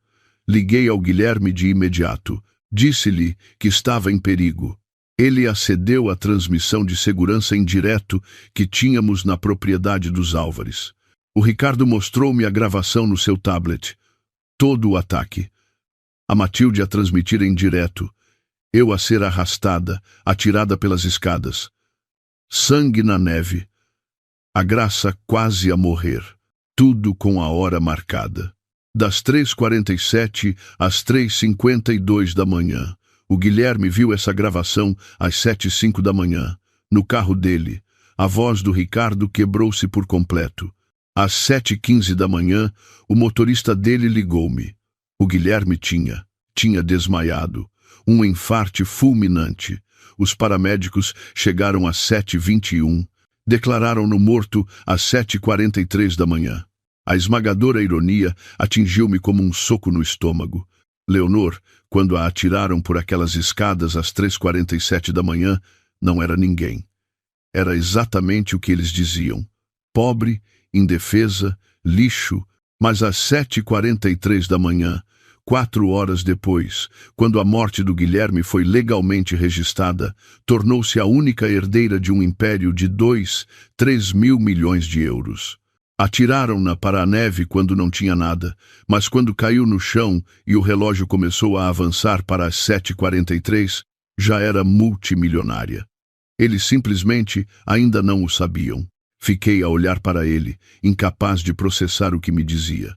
Liguei ao Guilherme de imediato. Disse-lhe que estava em perigo. Ele acedeu à transmissão de segurança em direto que tínhamos na propriedade dos Álvares. O Ricardo mostrou-me a gravação no seu tablet. Todo o ataque. A Matilde a transmitir em direto. Eu a ser arrastada, atirada pelas escadas. Sangue na neve. A Graça quase a morrer. Tudo com a hora marcada. Das 3h47 às 3h52 da manhã. O Guilherme viu essa gravação às 7h05 da manhã. No carro dele. A voz do Ricardo quebrou-se por completo. Às 7h15 da manhã, o motorista dele ligou-me. O Guilherme tinha desmaiado. Um infarte fulminante. Os paramédicos chegaram às 7h21. Declararam-no morto às 7h43 da manhã. A esmagadora ironia atingiu-me como um soco no estômago. Leonor, quando a atiraram por aquelas escadas às 3h47 da manhã, não era ninguém. Era exatamente o que eles diziam. Pobre, indefesa, lixo, mas às 7h43 da manhã, 4 horas depois, quando a morte do Guilherme foi legalmente registrada, tornou-se a única herdeira de um império de 2-3 mil milhões de euros. Atiraram-na para a neve quando não tinha nada, mas quando caiu no chão e o relógio começou a avançar para as 7h43, já era multimilionária. Eles simplesmente ainda não o sabiam. Fiquei a olhar para ele, incapaz de processar o que me dizia.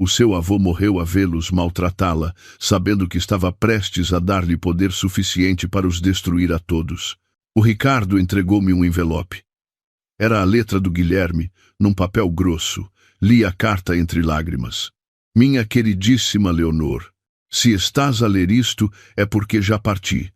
O seu avô morreu a vê-los maltratá-la, sabendo que estava prestes a dar-lhe poder suficiente para os destruir a todos. O Ricardo entregou-me um envelope. Era a letra do Guilherme, num papel grosso. Li a carta entre lágrimas. Minha queridíssima Leonor, se estás a ler isto é porque já parti.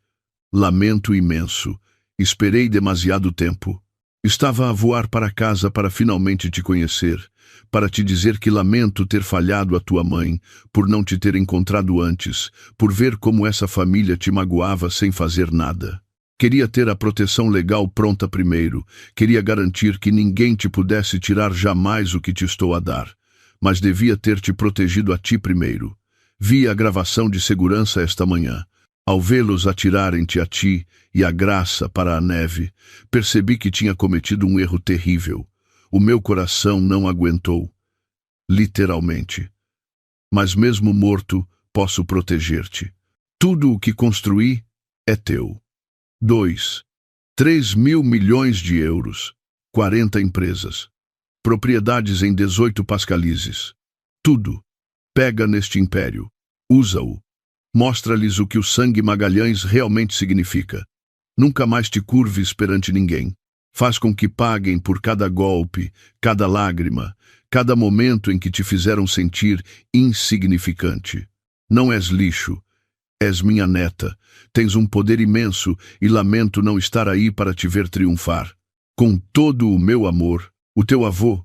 Lamento imenso. Esperei demasiado tempo. Estava a voar para casa para finalmente te conhecer, para te dizer que lamento ter falhado a tua mãe, por não te ter encontrado antes, por ver como essa família te magoava sem fazer nada. Queria ter a proteção legal pronta primeiro, queria garantir que ninguém te pudesse tirar jamais o que te estou a dar, mas devia ter te protegido a ti primeiro. Vi a gravação de segurança esta manhã. Ao vê-los atirarem-te a ti e a Graça para a neve, percebi que tinha cometido um erro terrível. O meu coração não aguentou. Literalmente. Mas mesmo morto, posso proteger-te. Tudo o que construí é teu. 3 mil milhões de euros. 40 empresas. Propriedades em 18 pascalizes. Tudo. Pega neste império. Usa-o. Mostra-lhes o que o sangue Magalhães realmente significa. Nunca mais te curves perante ninguém. Faz com que paguem por cada golpe, cada lágrima, cada momento em que te fizeram sentir insignificante. Não és lixo. És minha neta. Tens um poder imenso e lamento não estar aí para te ver triunfar. Com todo o meu amor, o teu avô,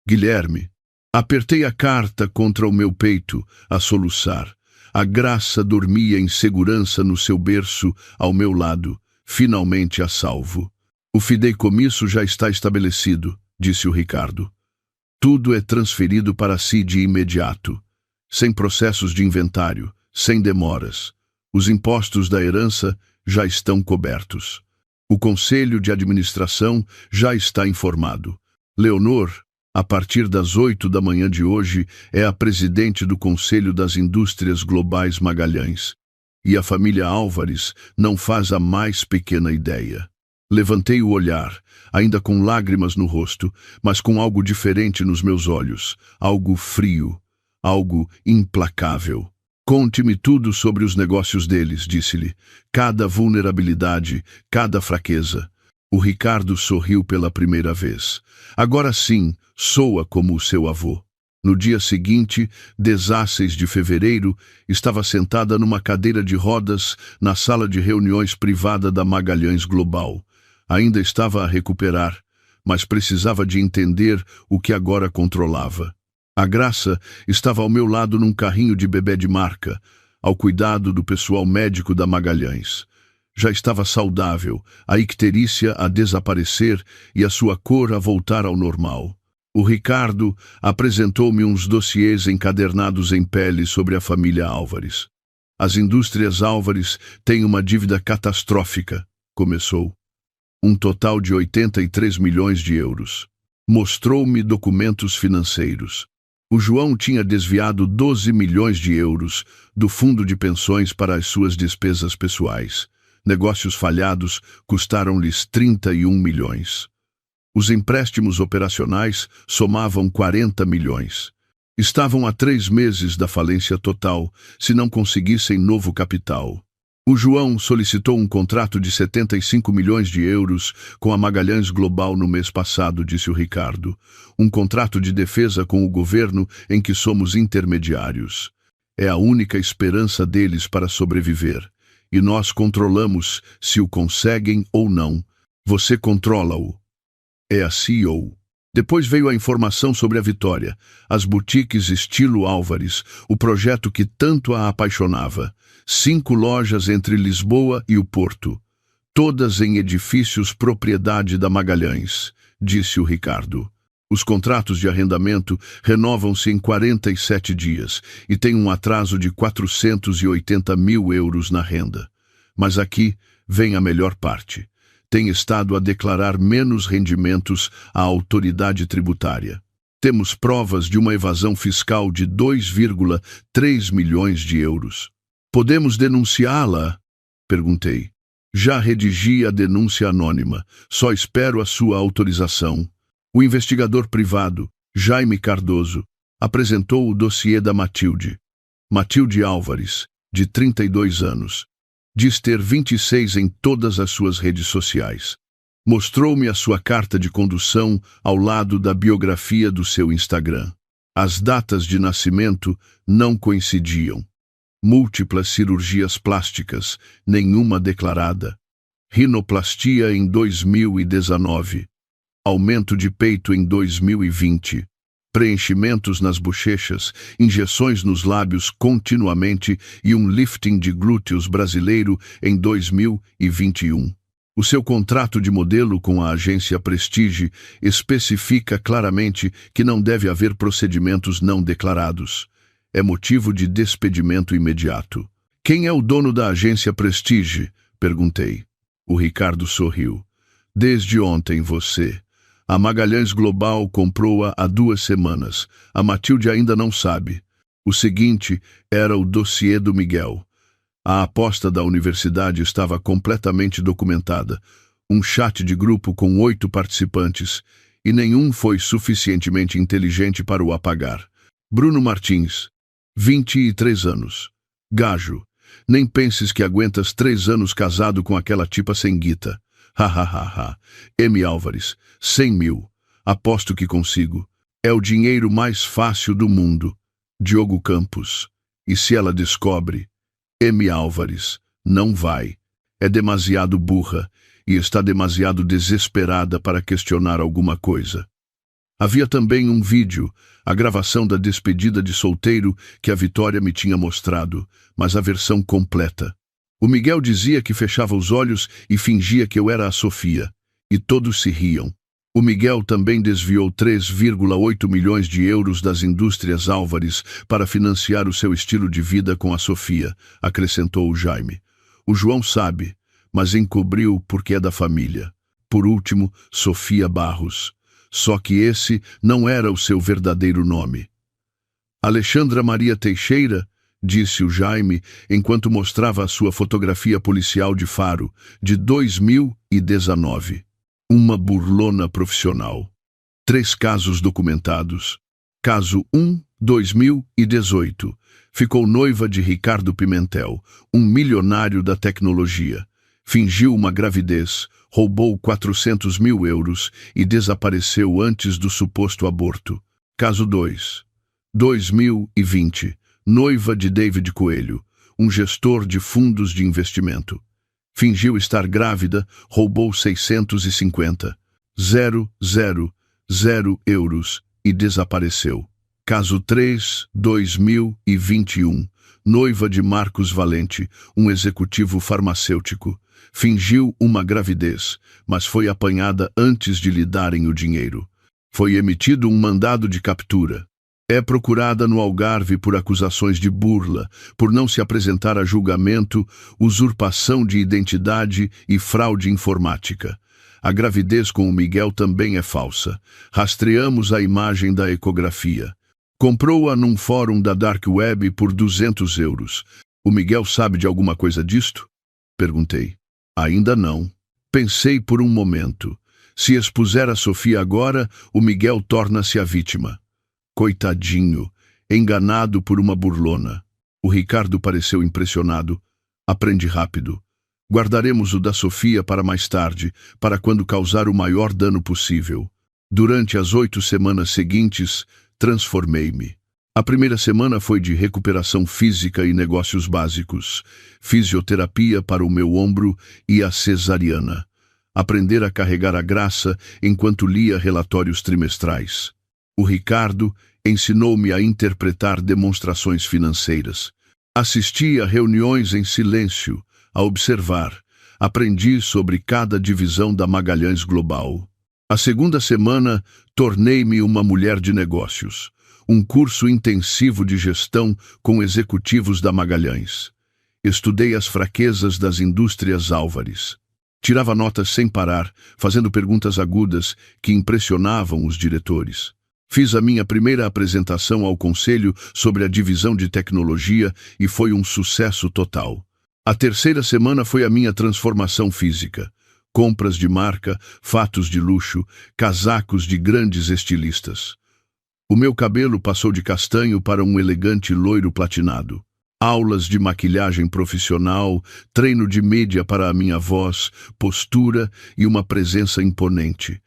Guilherme. Apertei a carta contra o meu peito, a soluçar. A Graça dormia em segurança no seu berço, ao meu lado, finalmente a salvo. O fideicomisso já está estabelecido, disse o Ricardo. Tudo é transferido para si de imediato, sem processos de inventário, sem demoras. Os impostos da herança já estão cobertos. O Conselho de Administração já está informado. Leonor, a partir das 8 da manhã de hoje, é a presidente do Conselho das Indústrias Globais Magalhães. E a família Álvares não faz a mais pequena ideia. Levantei o olhar, ainda com lágrimas no rosto, mas com algo diferente nos meus olhos, algo frio, algo implacável. Conte-me tudo sobre os negócios deles, disse-lhe. Cada vulnerabilidade, cada fraqueza. O Ricardo sorriu pela primeira vez. Agora sim, soa como o seu avô. No dia seguinte, 16 de fevereiro, estava sentada numa cadeira de rodas na sala de reuniões privada da Magalhães Global. Ainda estava a recuperar, mas precisava de entender o que agora controlava. A Graça estava ao meu lado num carrinho de bebê de marca, ao cuidado do pessoal médico da Magalhães. Já estava saudável, a icterícia a desaparecer e a sua cor a voltar ao normal. O Ricardo apresentou-me uns dossiês encadernados em pele sobre a família Álvares. As indústrias Álvares têm uma dívida catastrófica, começou. Um total de 83 milhões de euros. Mostrou-me documentos financeiros. O João tinha desviado 12 milhões de euros do fundo de pensões para as suas despesas pessoais. Negócios falhados custaram-lhes 31 milhões. Os empréstimos operacionais somavam 40 milhões. Estavam há 3 meses da falência total, se não conseguissem novo capital. O João solicitou um contrato de 75 milhões de euros com a Magalhães Global no mês passado, disse o Ricardo. Um contrato de defesa com o governo em que somos intermediários. É a única esperança deles para sobreviver. E nós controlamos se o conseguem ou não. Você controla-o. É a CEO. Depois veio a informação sobre a vitória, as boutiques estilo Álvares, o projeto que tanto a apaixonava. 5 lojas entre Lisboa e o Porto, todas em edifícios propriedade da Magalhães, disse o Ricardo. Os contratos de arrendamento renovam-se em 47 dias e têm um atraso de 480 mil euros na renda. Mas aqui vem a melhor parte. Tem estado a declarar menos rendimentos à autoridade tributária. Temos provas de uma evasão fiscal de 2,3 milhões de euros. Podemos denunciá-la? Perguntei. Já redigi a denúncia anônima. Só espero a sua autorização. O investigador privado, Jaime Cardoso, apresentou o dossiê da Matilde. Matilde Álvares, de 32 anos. Diz ter 26 em todas as suas redes sociais. Mostrou-me a sua carta de condução ao lado da biografia do seu Instagram. As datas de nascimento não coincidiam. Múltiplas cirurgias plásticas, nenhuma declarada. Rinoplastia em 2019. Aumento de peito em 2020. Preenchimentos nas bochechas, injeções nos lábios continuamente e um lifting de glúteos brasileiro em 2021. O seu contrato de modelo com a agência Prestige especifica claramente que não deve haver procedimentos não declarados. É motivo de despedimento imediato. Quem é o dono da agência Prestige? Perguntei. O Ricardo sorriu. Desde ontem você. A Magalhães Global comprou-a há 2 semanas. A Matilde ainda não sabe. O seguinte era o dossiê do Miguel. A aposta da universidade estava completamente documentada. Um chat de grupo com 8 participantes, e nenhum foi suficientemente inteligente para o apagar. Bruno Martins, 23 anos. Gajo. Nem penses que aguentas 3 anos casado com aquela tipa sem guita. Ha. M. Álvares, 100 mil. Aposto que consigo. É o dinheiro mais fácil do mundo. Diogo Campos. E se ela descobre? M. Álvares, não vai. É demasiado burra. e está demasiado desesperada para questionar alguma coisa. Havia também um vídeo, a gravação da despedida de solteiro que a Vitória me tinha mostrado, mas a versão completa. O Miguel dizia que fechava os olhos e fingia que eu era a Sofia, e todos se riam. O Miguel também desviou 3,8 milhões de euros das indústrias Álvares para financiar o seu estilo de vida com a Sofia, acrescentou o Jaime. O João sabe, mas encobriu porque é da família. Por último, Sofia Barros. Só que esse não era o seu verdadeiro nome. Alexandra Maria Teixeira, disse o Jaime, enquanto mostrava a sua fotografia policial de Faro, de 2019. Uma burlona profissional. 3 casos documentados. Caso 1, 2018. Ficou noiva de Ricardo Pimentel, um milionário da tecnologia. Fingiu uma gravidez, roubou 400 mil euros e desapareceu antes do suposto aborto. Caso 2. 2020. Noiva de David Coelho, um gestor de fundos de investimento. Fingiu estar grávida, roubou 650.000 euros e desapareceu. Caso 3, 2021. Noiva de Marcos Valente, um executivo farmacêutico. Fingiu uma gravidez, mas foi apanhada antes de lhe darem o dinheiro. Foi emitido um mandado de captura. É procurada no Algarve por acusações de burla, por não se apresentar a julgamento, usurpação de identidade e fraude informática. A gravidez com o Miguel também é falsa. Rastreamos a imagem da ecografia. Comprou-a num fórum da Dark Web por 200 euros. O Miguel sabe de alguma coisa disto? Perguntei. Ainda não. Pensei por um momento. Se expuser a Sofia agora, o Miguel torna-se a vítima. Coitadinho, enganado por uma burlona. O Ricardo pareceu impressionado. Aprende rápido. Guardaremos o da Sofia para mais tarde, para quando causar o maior dano possível. Durante as 8 semanas seguintes, transformei-me. A primeira semana foi de recuperação física e negócios básicos, fisioterapia para o meu ombro e a cesariana. Aprender a carregar a graça enquanto lia relatórios trimestrais. O Ricardo ensinou-me a interpretar demonstrações financeiras. Assisti a reuniões em silêncio, a observar. Aprendi sobre cada divisão da Magalhães Global. A segunda semana, tornei-me uma mulher de negócios. Um curso intensivo de gestão com executivos da Magalhães. Estudei as fraquezas das indústrias Álvares. Tirava notas sem parar, fazendo perguntas agudas que impressionavam os diretores. Fiz a minha primeira apresentação ao conselho sobre a divisão de tecnologia e foi um sucesso total. A terceira semana foi a minha transformação física. Compras de marca, fatos de luxo, casacos de grandes estilistas. O meu cabelo passou de castanho para um elegante loiro platinado. Aulas de maquilhagem profissional, treino de mídia para a minha voz, postura e uma presença imponente.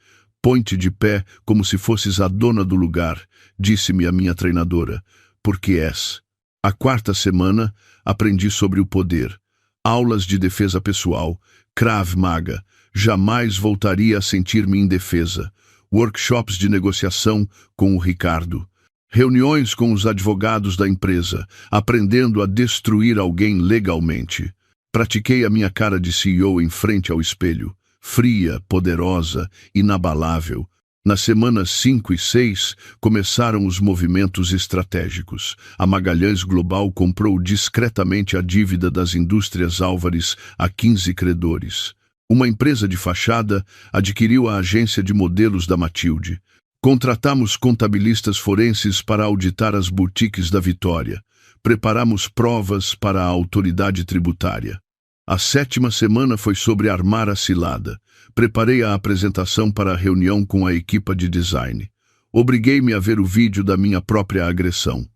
Põe-te de pé como se fosses a dona do lugar, disse-me a minha treinadora, porque és. A quarta semana, aprendi sobre o poder. Aulas de defesa pessoal, Krav Maga. Jamais voltaria a sentir-me indefesa. Workshops de negociação com o Ricardo. Reuniões com os advogados da empresa, aprendendo a destruir alguém legalmente. Pratiquei a minha cara de CEO em frente ao espelho. Fria, poderosa, inabalável. Nas semanas 5 e 6, começaram os movimentos estratégicos. A Magalhães Global comprou discretamente a dívida das indústrias Álvares a 15 credores. Uma empresa de fachada adquiriu a agência de modelos da Matilde. Contratamos contabilistas forenses para auditar as boutiques da Vitória. Preparamos provas para a autoridade tributária. A 7ª semana foi sobre armar a cilada. Preparei a apresentação para a reunião com a equipa de design. Obriguei-me a ver o vídeo da minha própria agressão.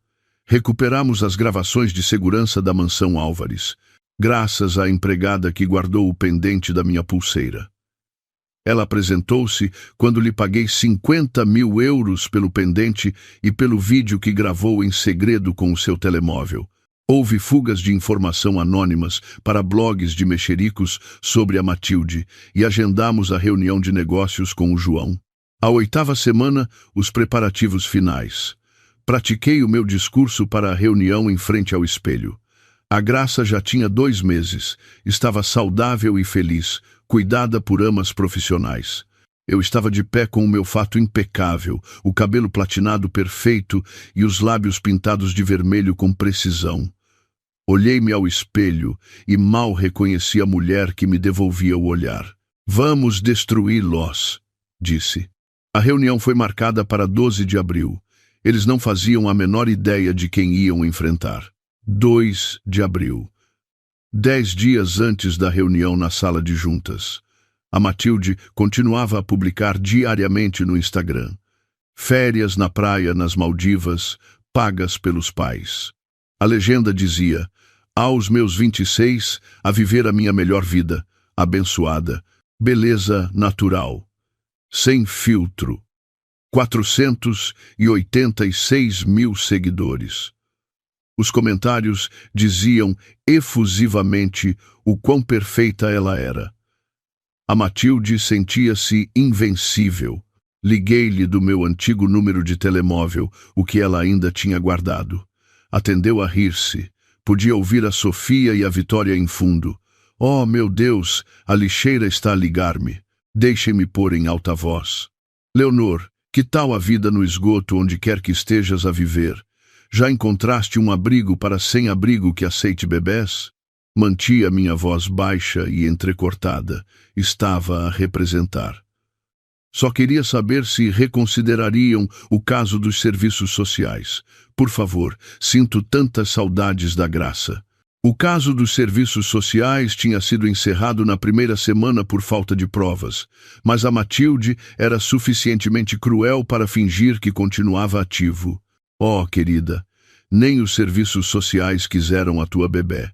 Recuperamos as gravações de segurança da mansão Álvares, graças à empregada que guardou o pendente da minha pulseira. Ela apresentou-se quando lhe paguei 50.000 euros pelo pendente e pelo vídeo que gravou em segredo com o seu telemóvel. Houve fugas de informação anônimas para blogs de mexericos sobre a Matilde e agendamos a reunião de negócios com o João. A 8ª semana, os preparativos finais. Pratiquei o meu discurso para a reunião em frente ao espelho. A Graça já tinha 2 meses, estava saudável e feliz, cuidada por amas profissionais. Eu estava de pé com o meu fato impecável, o cabelo platinado perfeito e os lábios pintados de vermelho com precisão. Olhei-me ao espelho e mal reconheci a mulher que me devolvia o olhar. "Vamos destruí-los", disse. A reunião foi marcada para 12 de abril. Eles não faziam a menor ideia de quem iam enfrentar. 2 de abril. 10 dias antes da reunião na sala de juntas. A Matilde continuava a publicar diariamente no Instagram. Férias na praia nas Maldivas, pagas pelos pais. A legenda dizia: "Aos meus 26, a viver a minha melhor vida, abençoada, beleza natural, sem filtro." 486 mil seguidores. Os comentários diziam efusivamente o quão perfeita ela era. A Matilde sentia-se invencível. Liguei-lhe do meu antigo número de telemóvel, o que ela ainda tinha guardado. Atendeu a rir-se. Podia ouvir a Sofia e a Vitória em fundo. "Oh, meu Deus, a lixeira está a ligar-me. Deixem-me pôr em alta voz. Leonor, que tal a vida no esgoto onde quer que estejas a viver? Já encontraste um abrigo para sem-abrigo que aceite bebés?" Mantia minha voz baixa e entrecortada. Estava a representar. Só queria saber se reconsiderariam o caso dos serviços sociais. Por favor, sinto tantas saudades da Graça. O caso dos serviços sociais tinha sido encerrado na primeira semana por falta de provas, mas a Matilde era suficientemente cruel para fingir que continuava ativo. "Oh, querida, nem os serviços sociais quiseram a tua bebé.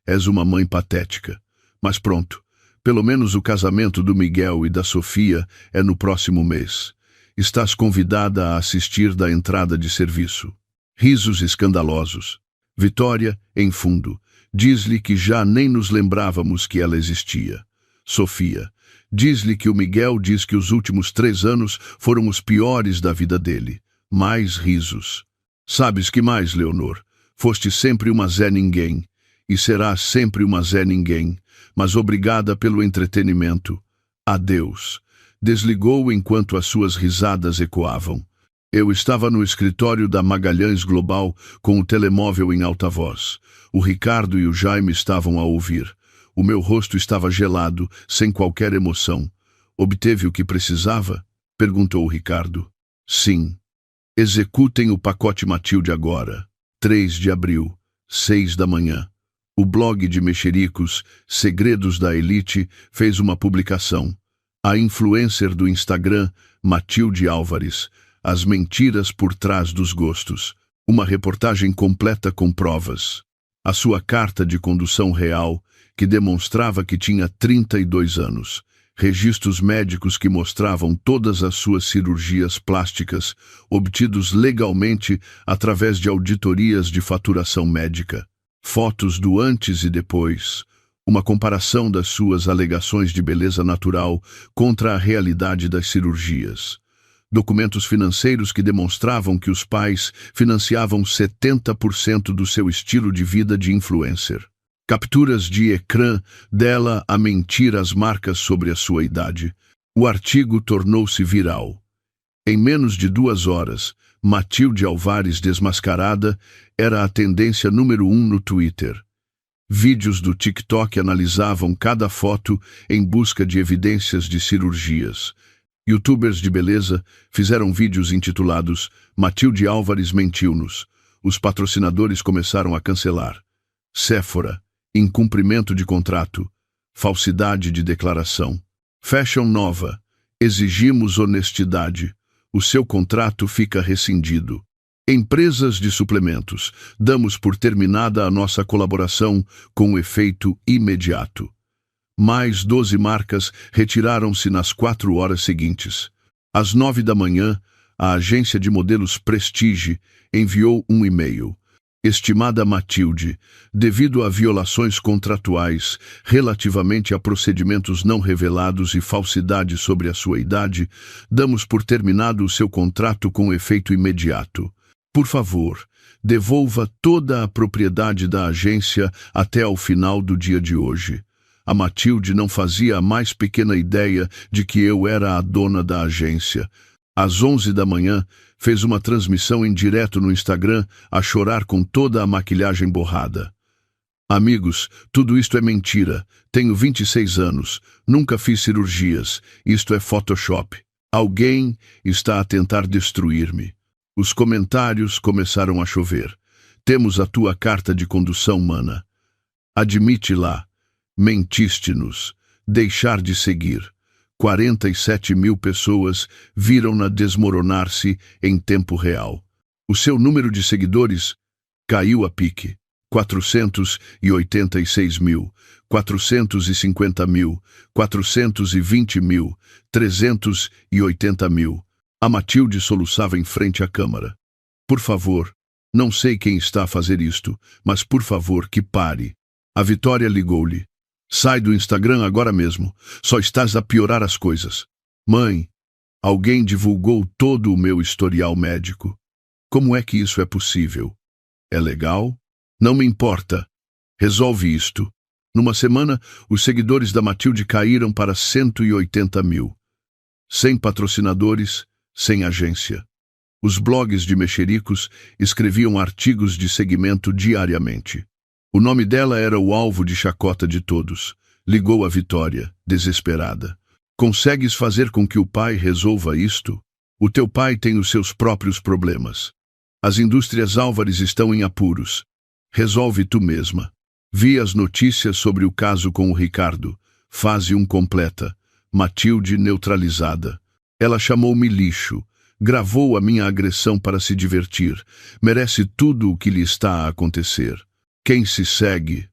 És uma mãe patética. Mas pronto. Pelo menos o casamento do Miguel e da Sofia é no próximo mês. Estás convidada a assistir da entrada de serviço." Risos escandalosos. Vitória, em fundo. Diz-lhe que já nem nos lembrávamos que ela existia. Sofia. Diz-lhe que o Miguel diz que os últimos 3 anos foram os piores da vida dele. Mais risos. "Sabes que mais, Leonor? Foste sempre uma Zé Ninguém. E serás sempre uma Zé Ninguém. Mas obrigada pelo entretenimento. Adeus." Desligou enquanto as suas risadas ecoavam. Eu estava no escritório da Magalhães Global com o telemóvel em alta voz. O Ricardo e o Jaime estavam a ouvir. O meu rosto estava gelado, sem qualquer emoção. "Obteve o que precisava?" perguntou o Ricardo. "Sim. Executem o pacote Matilde agora." 3 de abril, 6 da manhã. O blog de mexericos, Segredos da Elite, fez uma publicação. A influencer do Instagram, Matilde Álvares, as mentiras por trás dos gostos. Uma reportagem completa com provas. A sua carta de condução real, que demonstrava que tinha 32 anos. Registros médicos que mostravam todas as suas cirurgias plásticas, obtidos legalmente através de auditorias de faturação médica. Fotos do antes e depois. Uma comparação das suas alegações de beleza natural contra a realidade das cirurgias. Documentos financeiros que demonstravam que os pais financiavam 70% do seu estilo de vida de influencer. Capturas de ecrã dela a mentir as marcas sobre a sua idade. O artigo tornou-se viral. Em menos de 2 horas, Matilde Álvares desmascarada era a tendência número 1 no Twitter. Vídeos do TikTok analisavam cada foto em busca de evidências de cirurgias. Youtubers de beleza fizeram vídeos intitulados "Matilde Álvares mentiu-nos". Os patrocinadores começaram a cancelar. Sephora, incumprimento de contrato, falsidade de declaração. Fashion Nova, exigimos honestidade. O seu contrato fica rescindido. Empresas de suplementos, damos por terminada a nossa colaboração com efeito imediato. Mais 12 marcas retiraram-se nas 4 horas seguintes. Às 9 da manhã, a agência de modelos Prestige enviou um e-mail. Estimada Matilde, devido a violações contratuais relativamente a procedimentos não revelados e falsidade sobre a sua idade, damos por terminado o seu contrato com efeito imediato. Por favor, devolva toda a propriedade da agência até ao final do dia de hoje. A Matilde não fazia a mais pequena ideia de que eu era a dona da agência. Às 11 da manhã, fez uma transmissão em direto no Instagram a chorar com toda a maquilhagem borrada. Amigos, tudo isto é mentira. Tenho 26 anos, nunca fiz cirurgias. Isto é Photoshop. Alguém está a tentar destruir-me. Os comentários começaram a chover. Temos a tua carta de condução, mana. Admite lá. Mentiste-nos. Deixar de seguir. 47 mil pessoas viram-na desmoronar-se em tempo real. O seu número de seguidores caiu a pique. 486 mil, 450 mil, 420 mil, 380 mil. A Matilde soluçava em frente à câmara. Por favor, não sei quem está a fazer isto, mas por favor que pare. A Vitória ligou-lhe. Sai do Instagram agora mesmo. Só estás a piorar as coisas. Mãe, alguém divulgou todo o meu historial médico. Como é que isso é possível? É legal? Não me importa. Resolve isto. Numa semana, os seguidores da Matilde caíram para 180 mil. Sem patrocinadores, sem agência. Os blogs de mexericos escreviam artigos de segmento diariamente. O nome dela era o alvo de chacota de todos. Ligou a Vitória, desesperada. Consegues fazer com que o pai resolva isto? O teu pai tem os seus próprios problemas. As indústrias Álvares estão em apuros. Resolve tu mesma. Vi as notícias sobre o caso com o Ricardo. Fase 1 completa. Matilde neutralizada. Ela chamou-me lixo. Gravou a minha agressão para se divertir. Merece tudo o que lhe está a acontecer. Quem se segue?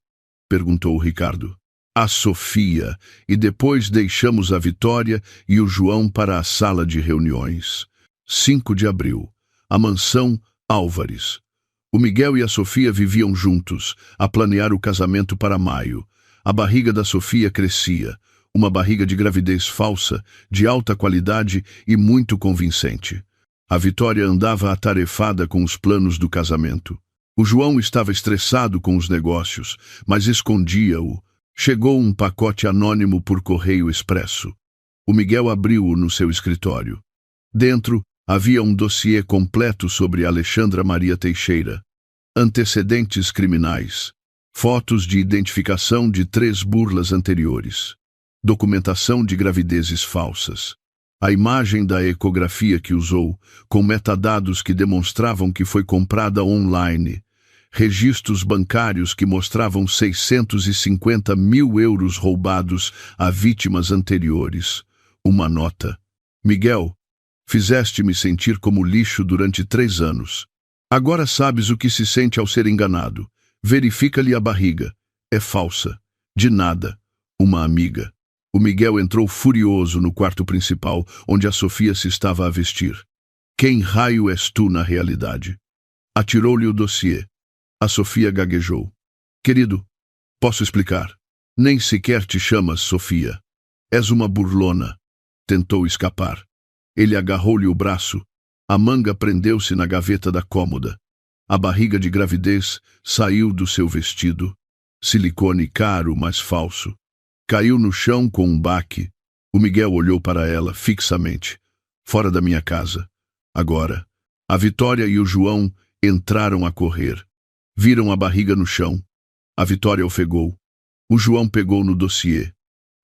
Perguntou o Ricardo. A Sofia, e depois deixamos a Vitória e o João para a sala de reuniões. 5 de abril. A mansão Álvares. O Miguel e a Sofia viviam juntos, a planear o casamento para maio. A barriga da Sofia crescia, uma barriga de gravidez falsa, de alta qualidade e muito convincente. A Vitória andava atarefada com os planos do casamento. O João estava estressado com os negócios, mas escondia-o. Chegou um pacote anônimo por correio expresso. O Miguel abriu-o no seu escritório. Dentro havia um dossiê completo sobre Alexandra Maria Teixeira. Antecedentes criminais. Fotos de identificação de 3 burlas anteriores. Documentação de gravidezes falsas. A imagem da ecografia que usou, com metadados que demonstravam que foi comprada online. Registros bancários que mostravam 650 mil euros roubados a vítimas anteriores. Uma nota. Miguel, fizeste-me sentir como lixo durante 3 anos. Agora sabes o que se sente ao ser enganado. Verifica-lhe a barriga. É falsa. De nada. Uma amiga. O Miguel entrou furioso no quarto principal, onde a Sofia se estava a vestir. Quem raio és tu na realidade? Atirou-lhe o dossiê. A Sofia gaguejou. Querido, posso explicar? Nem sequer te chamas Sofia. És uma burlona. Tentou escapar. Ele agarrou-lhe o braço. A manga prendeu-se na gaveta da cômoda. A barriga de gravidez saiu do seu vestido. Silicone caro, mas falso. Caiu no chão com um baque. O Miguel olhou para ela fixamente. Fora da minha casa. Agora. A Vitória e o João entraram a correr. Viram a barriga no chão. A Vitória ofegou. O João pegou no dossiê.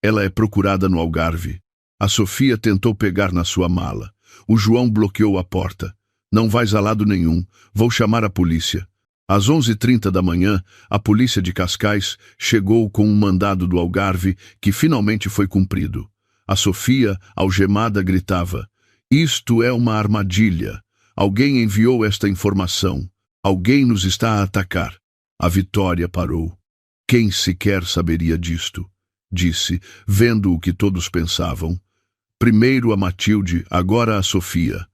Ela é procurada no Algarve. A Sofia tentou pegar na sua mala. O João bloqueou a porta. Não vais a lado nenhum. Vou chamar a polícia. Às 11h30 da manhã, a polícia de Cascais chegou com um mandado do Algarve que finalmente foi cumprido. A Sofia, algemada, gritava: Isto é uma armadilha. Alguém enviou esta informação. Alguém nos está a atacar. A Vitória parou. Quem sequer saberia disto? Disse, vendo o que todos pensavam. Primeiro a Matilde, agora a Sofia.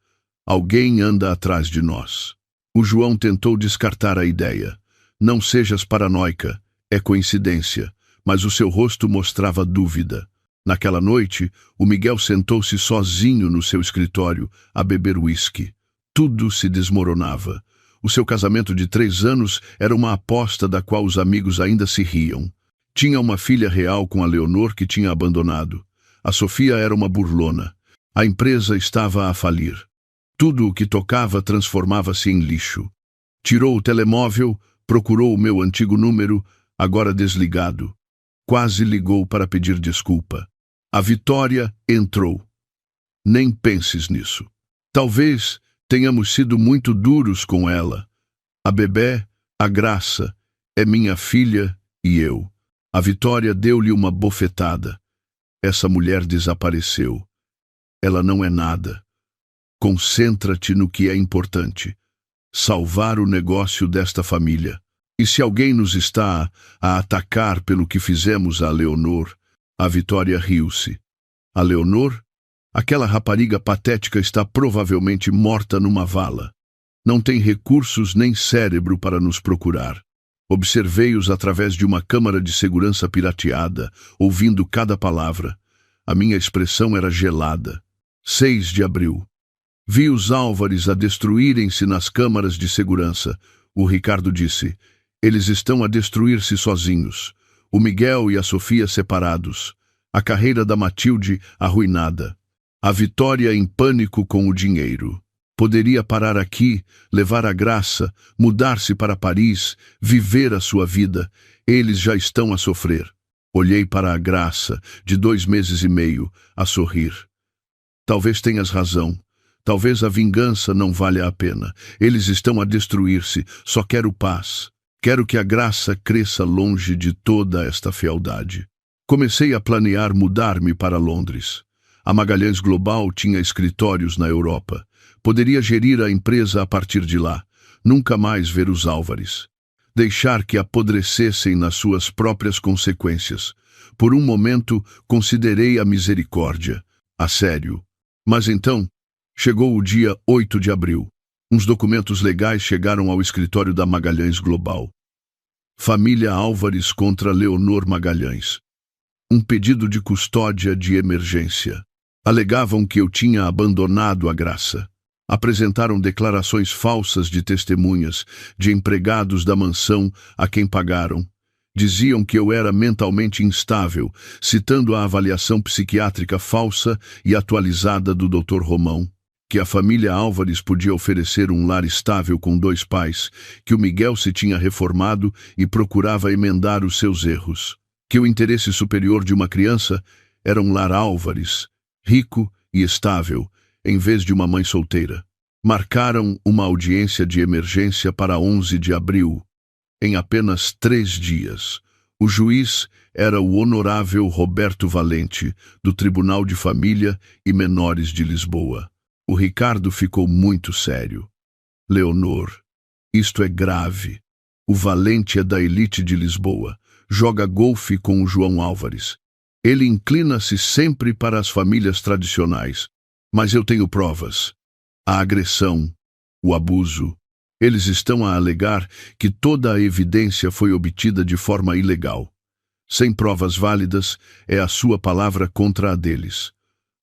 Alguém anda atrás de nós. O João tentou descartar a ideia. Não sejas paranoica, é coincidência, mas o seu rosto mostrava dúvida. Naquela noite, o Miguel sentou-se sozinho no seu escritório a beber uísque. Tudo se desmoronava. O seu casamento de 3 anos era uma aposta da qual os amigos ainda se riam. Tinha uma filha real com a Leonor que tinha abandonado. A Sofia era uma burlona. A empresa estava a falir. Tudo o que tocava transformava-se em lixo. Tirou o telemóvel, procurou o meu antigo número, agora desligado. Quase ligou para pedir desculpa. A Vitória entrou. Nem penses nisso. Talvez tenhamos sido muito duros com ela. A Bebé, a Graça, é minha filha e eu. A Vitória deu-lhe uma bofetada. Essa mulher desapareceu. Ela não é nada. Concentra-te no que é importante. Salvar o negócio desta família. E se alguém nos está a atacar pelo que fizemos a Leonor, a Vitória riu-se. A Leonor? Aquela rapariga patética está provavelmente morta numa vala. Não tem recursos nem cérebro para nos procurar. Observei-os através de uma câmara de segurança pirateada, ouvindo cada palavra. A minha expressão era gelada. 6 de abril. Vi os Álvares a destruírem-se nas câmaras de segurança. O Ricardo disse, eles estão a destruir-se sozinhos. O Miguel e a Sofia separados. A carreira da Matilde arruinada. A Vitória em pânico com o dinheiro. Poderia parar aqui, levar a Graça, mudar-se para Paris, viver a sua vida. Eles já estão a sofrer. Olhei para a Graça, de 2 meses e meio, a sorrir. Talvez tenhas razão. Talvez a vingança não valha a pena. Eles estão a destruir-se. Só quero paz. Quero que a Graça cresça longe de toda esta fealdade. Comecei a planear mudar-me para Londres. A Magalhães Global tinha escritórios na Europa. Poderia gerir a empresa a partir de lá. Nunca mais ver os Álvares. Deixar que apodrecessem nas suas próprias consequências. Por um momento, considerei a misericórdia. A sério. Mas então, chegou o dia 8 de abril. Uns documentos legais chegaram ao escritório da Magalhães Global. Família Álvares contra Leonor Magalhães. Um pedido de custódia de emergência. Alegavam que eu tinha abandonado a Graça. Apresentaram declarações falsas de testemunhas, de empregados da mansão a quem pagaram. Diziam que eu era mentalmente instável, citando a avaliação psiquiátrica falsa e atualizada do Dr. Romão, que a família Álvares podia oferecer um lar estável com 2 pais, que o Miguel se tinha reformado e procurava emendar os seus erros, que o interesse superior de uma criança era um lar Álvares, rico e estável, em vez de uma mãe solteira. Marcaram uma audiência de emergência para 11 de abril. Em apenas 3 dias, o juiz era o honorável Roberto Valente, do Tribunal de Família e Menores de Lisboa. O Ricardo ficou muito sério. Leonor, isto é grave. O Valente é da elite de Lisboa. Joga golfe com o João Álvares. Ele inclina-se sempre para as famílias tradicionais. Mas eu tenho provas. A agressão, o abuso. Eles estão a alegar que toda a evidência foi obtida de forma ilegal. Sem provas válidas, é a sua palavra contra a deles.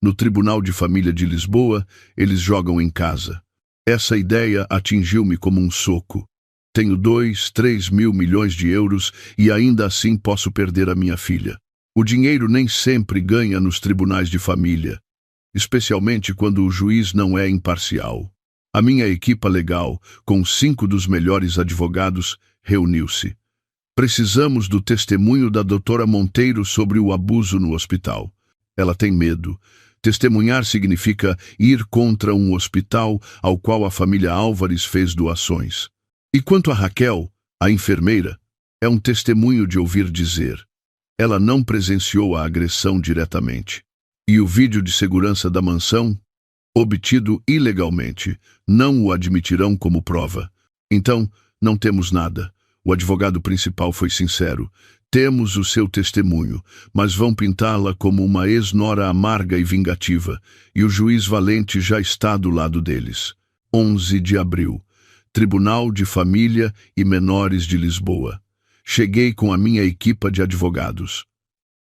No Tribunal de Família de Lisboa, eles jogam em casa. Essa ideia atingiu-me como um soco. Tenho 2, 3 mil milhões de euros e ainda assim posso perder a minha filha. O dinheiro nem sempre ganha nos tribunais de família, especialmente quando o juiz não é imparcial. A minha equipa legal, com 5 dos melhores advogados, reuniu-se. Precisamos do testemunho da doutora Monteiro sobre o abuso no hospital. Ela tem medo. Testemunhar significa ir contra um hospital ao qual a família Álvares fez doações. E quanto a Raquel, a enfermeira, é um testemunho de ouvir dizer. Ela não presenciou a agressão diretamente. E o vídeo de segurança da mansão, obtido ilegalmente, não o admitirão como prova. Então, não temos nada. O advogado principal foi sincero. Temos o seu testemunho, mas vão pintá-la como uma ex-nora amarga e vingativa, e o juiz Valente já está do lado deles. 11 de abril. Tribunal de Família e Menores de Lisboa. Cheguei com a minha equipa de advogados.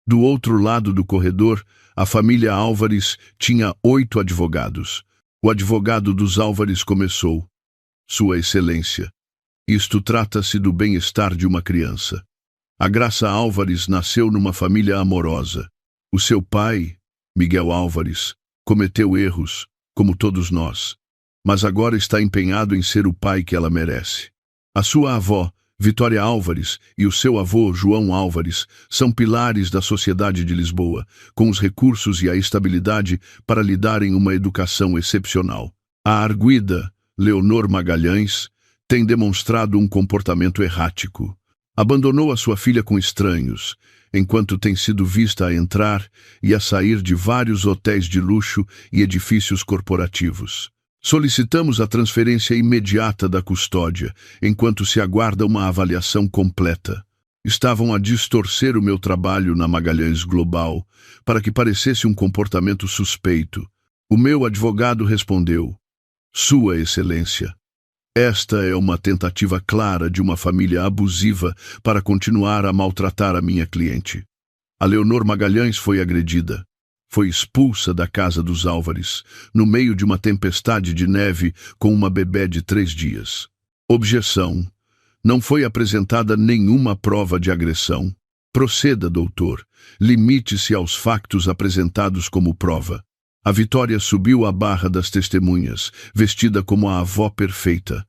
Do outro lado do corredor, a família Álvares tinha 8 advogados. O advogado dos Álvares começou. Sua Excelência, isto trata-se do bem-estar de uma criança. A Graça Álvares nasceu numa família amorosa. O seu pai, Miguel Álvares, cometeu erros, como todos nós, mas agora está empenhado em ser o pai que ela merece. A sua avó, Vitória Álvares, e o seu avô, João Álvares, são pilares da sociedade de Lisboa, com os recursos e a estabilidade para lhe darem uma educação excepcional. A arguida, Leonor Magalhães, tem demonstrado um comportamento errático. Abandonou a sua filha com estranhos, enquanto tem sido vista a entrar e a sair de vários hotéis de luxo e edifícios corporativos. Solicitamos a transferência imediata da custódia, enquanto se aguarda uma avaliação completa. Estavam a distorcer o meu trabalho na Magalhães Global, para que parecesse um comportamento suspeito. O meu advogado respondeu: Sua Excelência, esta é uma tentativa clara de uma família abusiva para continuar a maltratar a minha cliente. A Leonor Magalhães foi agredida. Foi expulsa da casa dos Álvares, no meio de uma tempestade de neve com uma bebé de 3 dias. Objeção. Não foi apresentada nenhuma prova de agressão. Proceda, doutor. Limite-se aos factos apresentados como prova. A Vitória subiu a barra das testemunhas, vestida como a avó perfeita.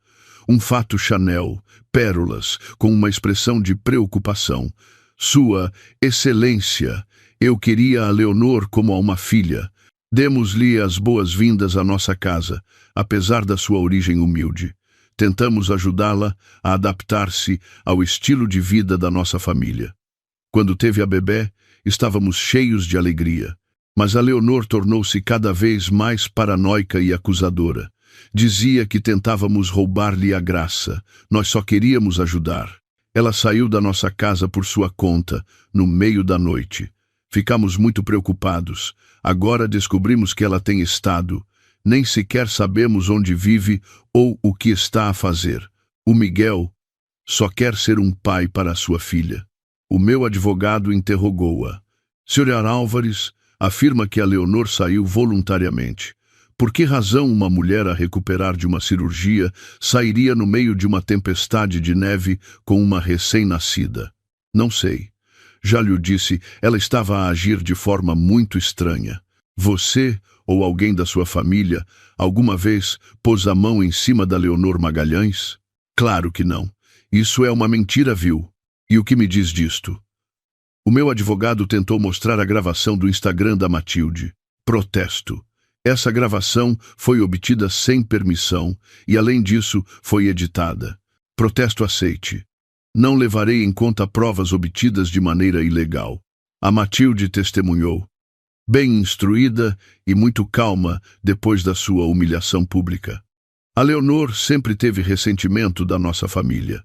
Um fato Chanel, pérolas, com uma expressão de preocupação. Sua Excelência, eu queria a Leonor como a uma filha. Demos-lhe as boas-vindas à nossa casa, apesar da sua origem humilde. Tentamos ajudá-la a adaptar-se ao estilo de vida da nossa família. Quando teve a bebé, estávamos cheios de alegria. Mas a Leonor tornou-se cada vez mais paranoica e acusadora. Dizia que tentávamos roubar-lhe a graça. Nós só queríamos ajudar. Ela saiu da nossa casa por sua conta, no meio da noite. Ficamos muito preocupados. Agora descobrimos que ela tem estado. Nem sequer sabemos onde vive ou o que está a fazer. O Miguel só quer ser um pai para a sua filha. O meu advogado interrogou-a. Sr. Álvares afirma que a Leonor saiu voluntariamente. Por que razão uma mulher a recuperar de uma cirurgia sairia no meio de uma tempestade de neve com uma recém-nascida? Não sei. Já lhe disse, ela estava a agir de forma muito estranha. Você, ou alguém da sua família, alguma vez pôs a mão em cima da Leonor Magalhães? Claro que não. Isso é uma mentira vil. E o que me diz disto? O meu advogado tentou mostrar a gravação do Instagram da Matilde. Protesto. Essa gravação foi obtida sem permissão e, além disso, foi editada. Protesto aceite. Não levarei em conta provas obtidas de maneira ilegal. A Matilde testemunhou. Bem instruída e muito calma depois da sua humilhação pública. A Leonor sempre teve ressentimento da nossa família.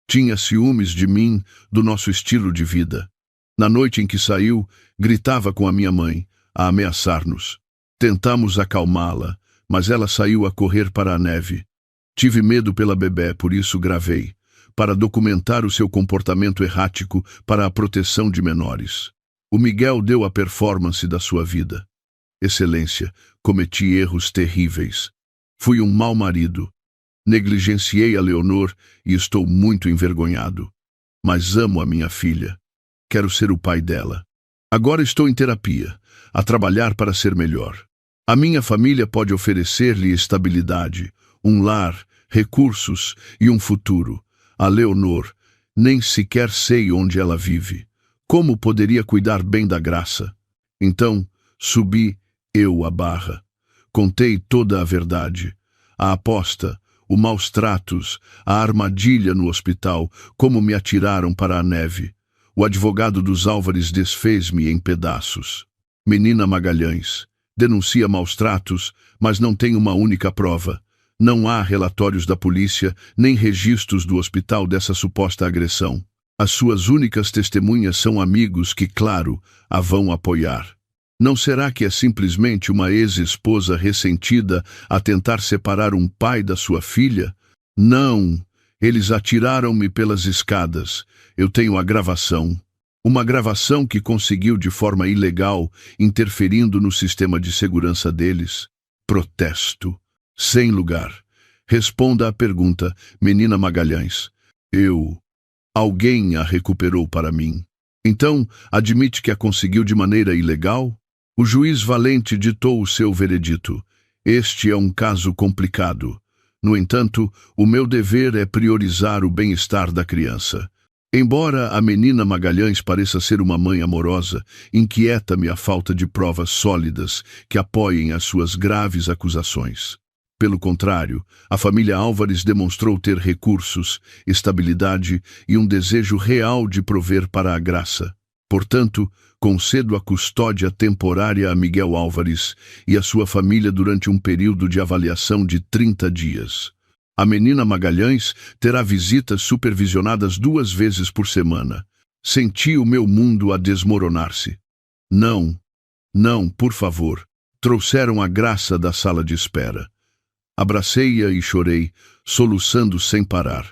Tinha ciúmes de mim, do nosso estilo de vida. Na noite em que saiu, gritava com a minha mãe, a ameaçar-nos. Tentamos acalmá-la, mas ela saiu a correr para a neve. Tive medo pela bebé, por isso gravei, para documentar o seu comportamento errático para a proteção de menores. O Miguel deu a performance da sua vida. Excelência, cometi erros terríveis. Fui um mau marido. Negligenciei a Leonor e estou muito envergonhado. Mas amo a minha filha. Quero ser o pai dela. Agora estou em terapia, a trabalhar para ser melhor. A minha família pode oferecer-lhe estabilidade, um lar, recursos e um futuro. A Leonor, nem sequer sei onde ela vive. Como poderia cuidar bem da Graça? Então, subi eu a barra. Contei toda a verdade. A aposta, os maus tratos, a armadilha no hospital, como me atiraram para a neve. O advogado dos Álvares desfez-me em pedaços. Menina Magalhães, denuncia maus tratos, mas não tem uma única prova. Não há relatórios da polícia, nem registros do hospital dessa suposta agressão. As suas únicas testemunhas são amigos que, claro, a vão apoiar. Não será que é simplesmente uma ex-esposa ressentida a tentar separar um pai da sua filha? Não, eles atiraram-me pelas escadas. Eu tenho a gravação. Uma gravação que conseguiu de forma ilegal, interferindo no sistema de segurança deles. Protesto. Sem lugar. Responda à pergunta, menina Magalhães. Alguém a recuperou para mim. Então, admite que a conseguiu de maneira ilegal? O juiz Valente ditou o seu veredito. Este é um caso complicado. No entanto, o meu dever é priorizar o bem-estar da criança. Embora a menina Magalhães pareça ser uma mãe amorosa, inquieta-me a falta de provas sólidas que apoiem as suas graves acusações. Pelo contrário, a família Álvares demonstrou ter recursos, estabilidade e um desejo real de prover para a graça. Portanto, concedo a custódia temporária a Miguel Álvares e a sua família durante um período de avaliação de 30 dias. A menina Magalhães terá visitas supervisionadas 2 vezes por semana. Senti o meu mundo a desmoronar-se. Não, por favor. Trouxeram a graça da sala de espera. Abracei-a e chorei, soluçando sem parar.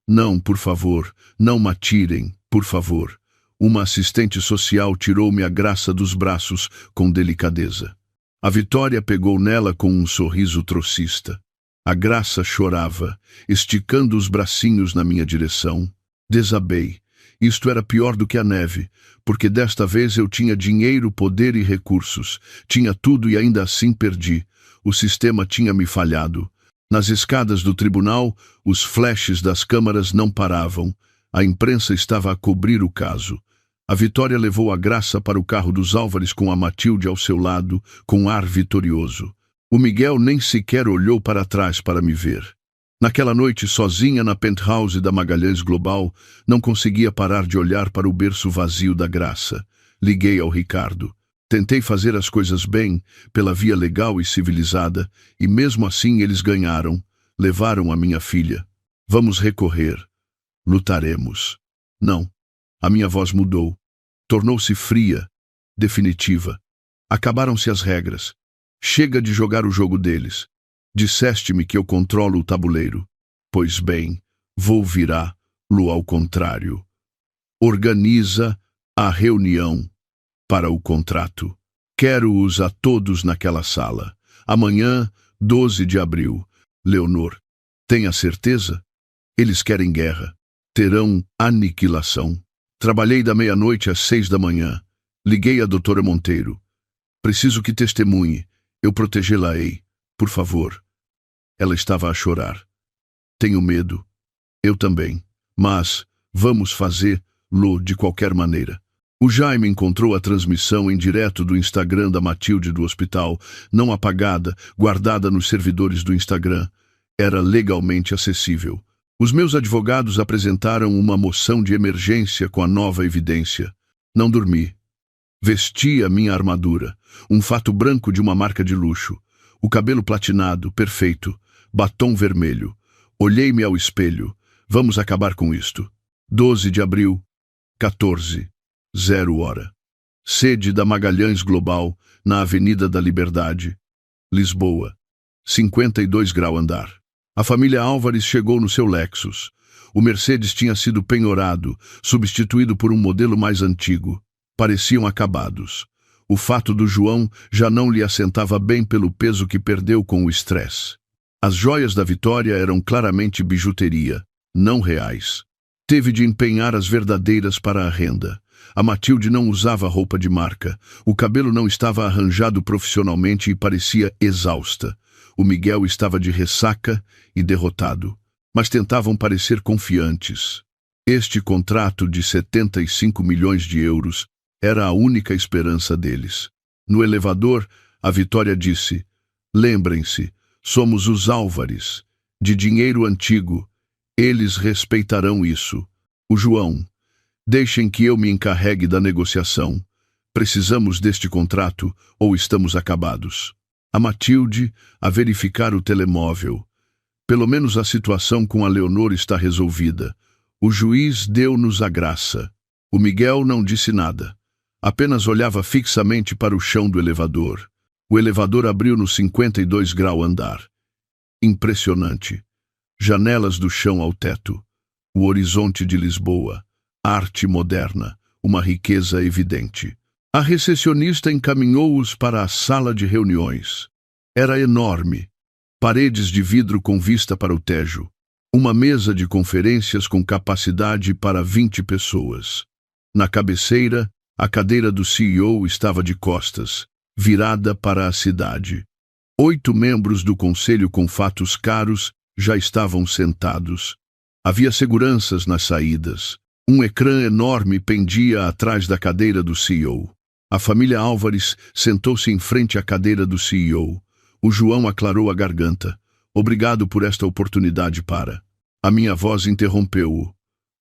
Não, por favor, não me atirem, por favor. Uma assistente social tirou-me a graça dos braços com delicadeza. A Vitória pegou nela com um sorriso trocista. A graça chorava, esticando os bracinhos na minha direção. Desabei. Isto era pior do que a neve, porque desta vez eu tinha dinheiro, poder e recursos. Tinha tudo e ainda assim perdi. O sistema tinha me falhado. Nas escadas do tribunal, os flashes das câmaras não paravam. A imprensa estava a cobrir o caso. A Vitória levou a graça para o carro dos Álvares com a Matilde ao seu lado, com ar vitorioso. O Miguel nem sequer olhou para trás para me ver. Naquela noite, sozinha na penthouse da Magalhães Global, não conseguia parar de olhar para o berço vazio da graça. Liguei ao Ricardo. Tentei fazer as coisas bem, pela via legal e civilizada, e mesmo assim eles ganharam. Levaram a minha filha. Vamos recorrer. Lutaremos. Não. A minha voz mudou. Tornou-se fria, definitiva. Acabaram-se as regras. Chega de jogar o jogo deles. Disseste-me que eu controlo o tabuleiro. Pois bem, vou virá-lo ao contrário. Organiza a reunião para o contrato. Quero-os a todos naquela sala. Amanhã, 12 de abril. Leonor, tenha certeza? Eles querem guerra. Terão aniquilação. Trabalhei da meia-noite às 6 da manhã. Liguei à doutora Monteiro. Preciso que testemunhe. Eu protegê-la-ei. Por favor. Ela estava a chorar. Tenho medo. Eu também. Mas vamos fazê-lo de qualquer maneira. O Jaime encontrou a transmissão em direto do Instagram da Matilde do hospital, não apagada, guardada nos servidores do Instagram. Era legalmente acessível. Os meus advogados apresentaram uma moção de emergência com a nova evidência. Não dormi. Vesti a minha armadura, um fato branco de uma marca de luxo, o cabelo platinado, perfeito, batom vermelho. Olhei-me ao espelho. Vamos acabar com isto. 12 de abril, 14, 0 hora. Sede da Magalhães Global, na Avenida da Liberdade, Lisboa. 52 grau andar. A família Álvares chegou no seu Lexus. O Mercedes tinha sido penhorado, substituído por um modelo mais antigo. Pareciam acabados. O fato do João já não lhe assentava bem pelo peso que perdeu com o estresse. As joias da Vitória eram claramente bijuteria, não reais. Teve de empenhar as verdadeiras para a renda. A Matilde não usava roupa de marca. O cabelo não estava arranjado profissionalmente e parecia exausta. O Miguel estava de ressaca e derrotado, mas tentavam parecer confiantes. Este contrato de 75 milhões de euros era a única esperança deles. No elevador, a Vitória disse: lembrem-se, somos os Álvares, de dinheiro antigo. Eles respeitarão isso. O João: deixem que eu me encarregue da negociação. Precisamos deste contrato ou estamos acabados. A Matilde a verificar o telemóvel. Pelo menos a situação com a Leonor está resolvida. O juiz deu-nos a graça. O Miguel não disse nada. Apenas olhava fixamente para o chão do elevador. O elevador abriu no 52 grau andar. Impressionante. janelas do chão ao teto, o horizonte de Lisboa, arte moderna, uma riqueza evidente. A recepcionista encaminhou-os para a sala de reuniões. Era enorme, paredes de vidro com vista para o Tejo, uma mesa de conferências com capacidade para 20 pessoas. Na cabeceira, a cadeira do CEO estava de costas, virada para a cidade. 8 membros do conselho com fatos caros já estavam sentados. Havia seguranças nas saídas. Um ecrã enorme pendia atrás da cadeira do CEO. A família Álvares sentou-se em frente à cadeira do CEO. O João aclarou a garganta. Obrigado por esta oportunidade para... A minha voz interrompeu-o.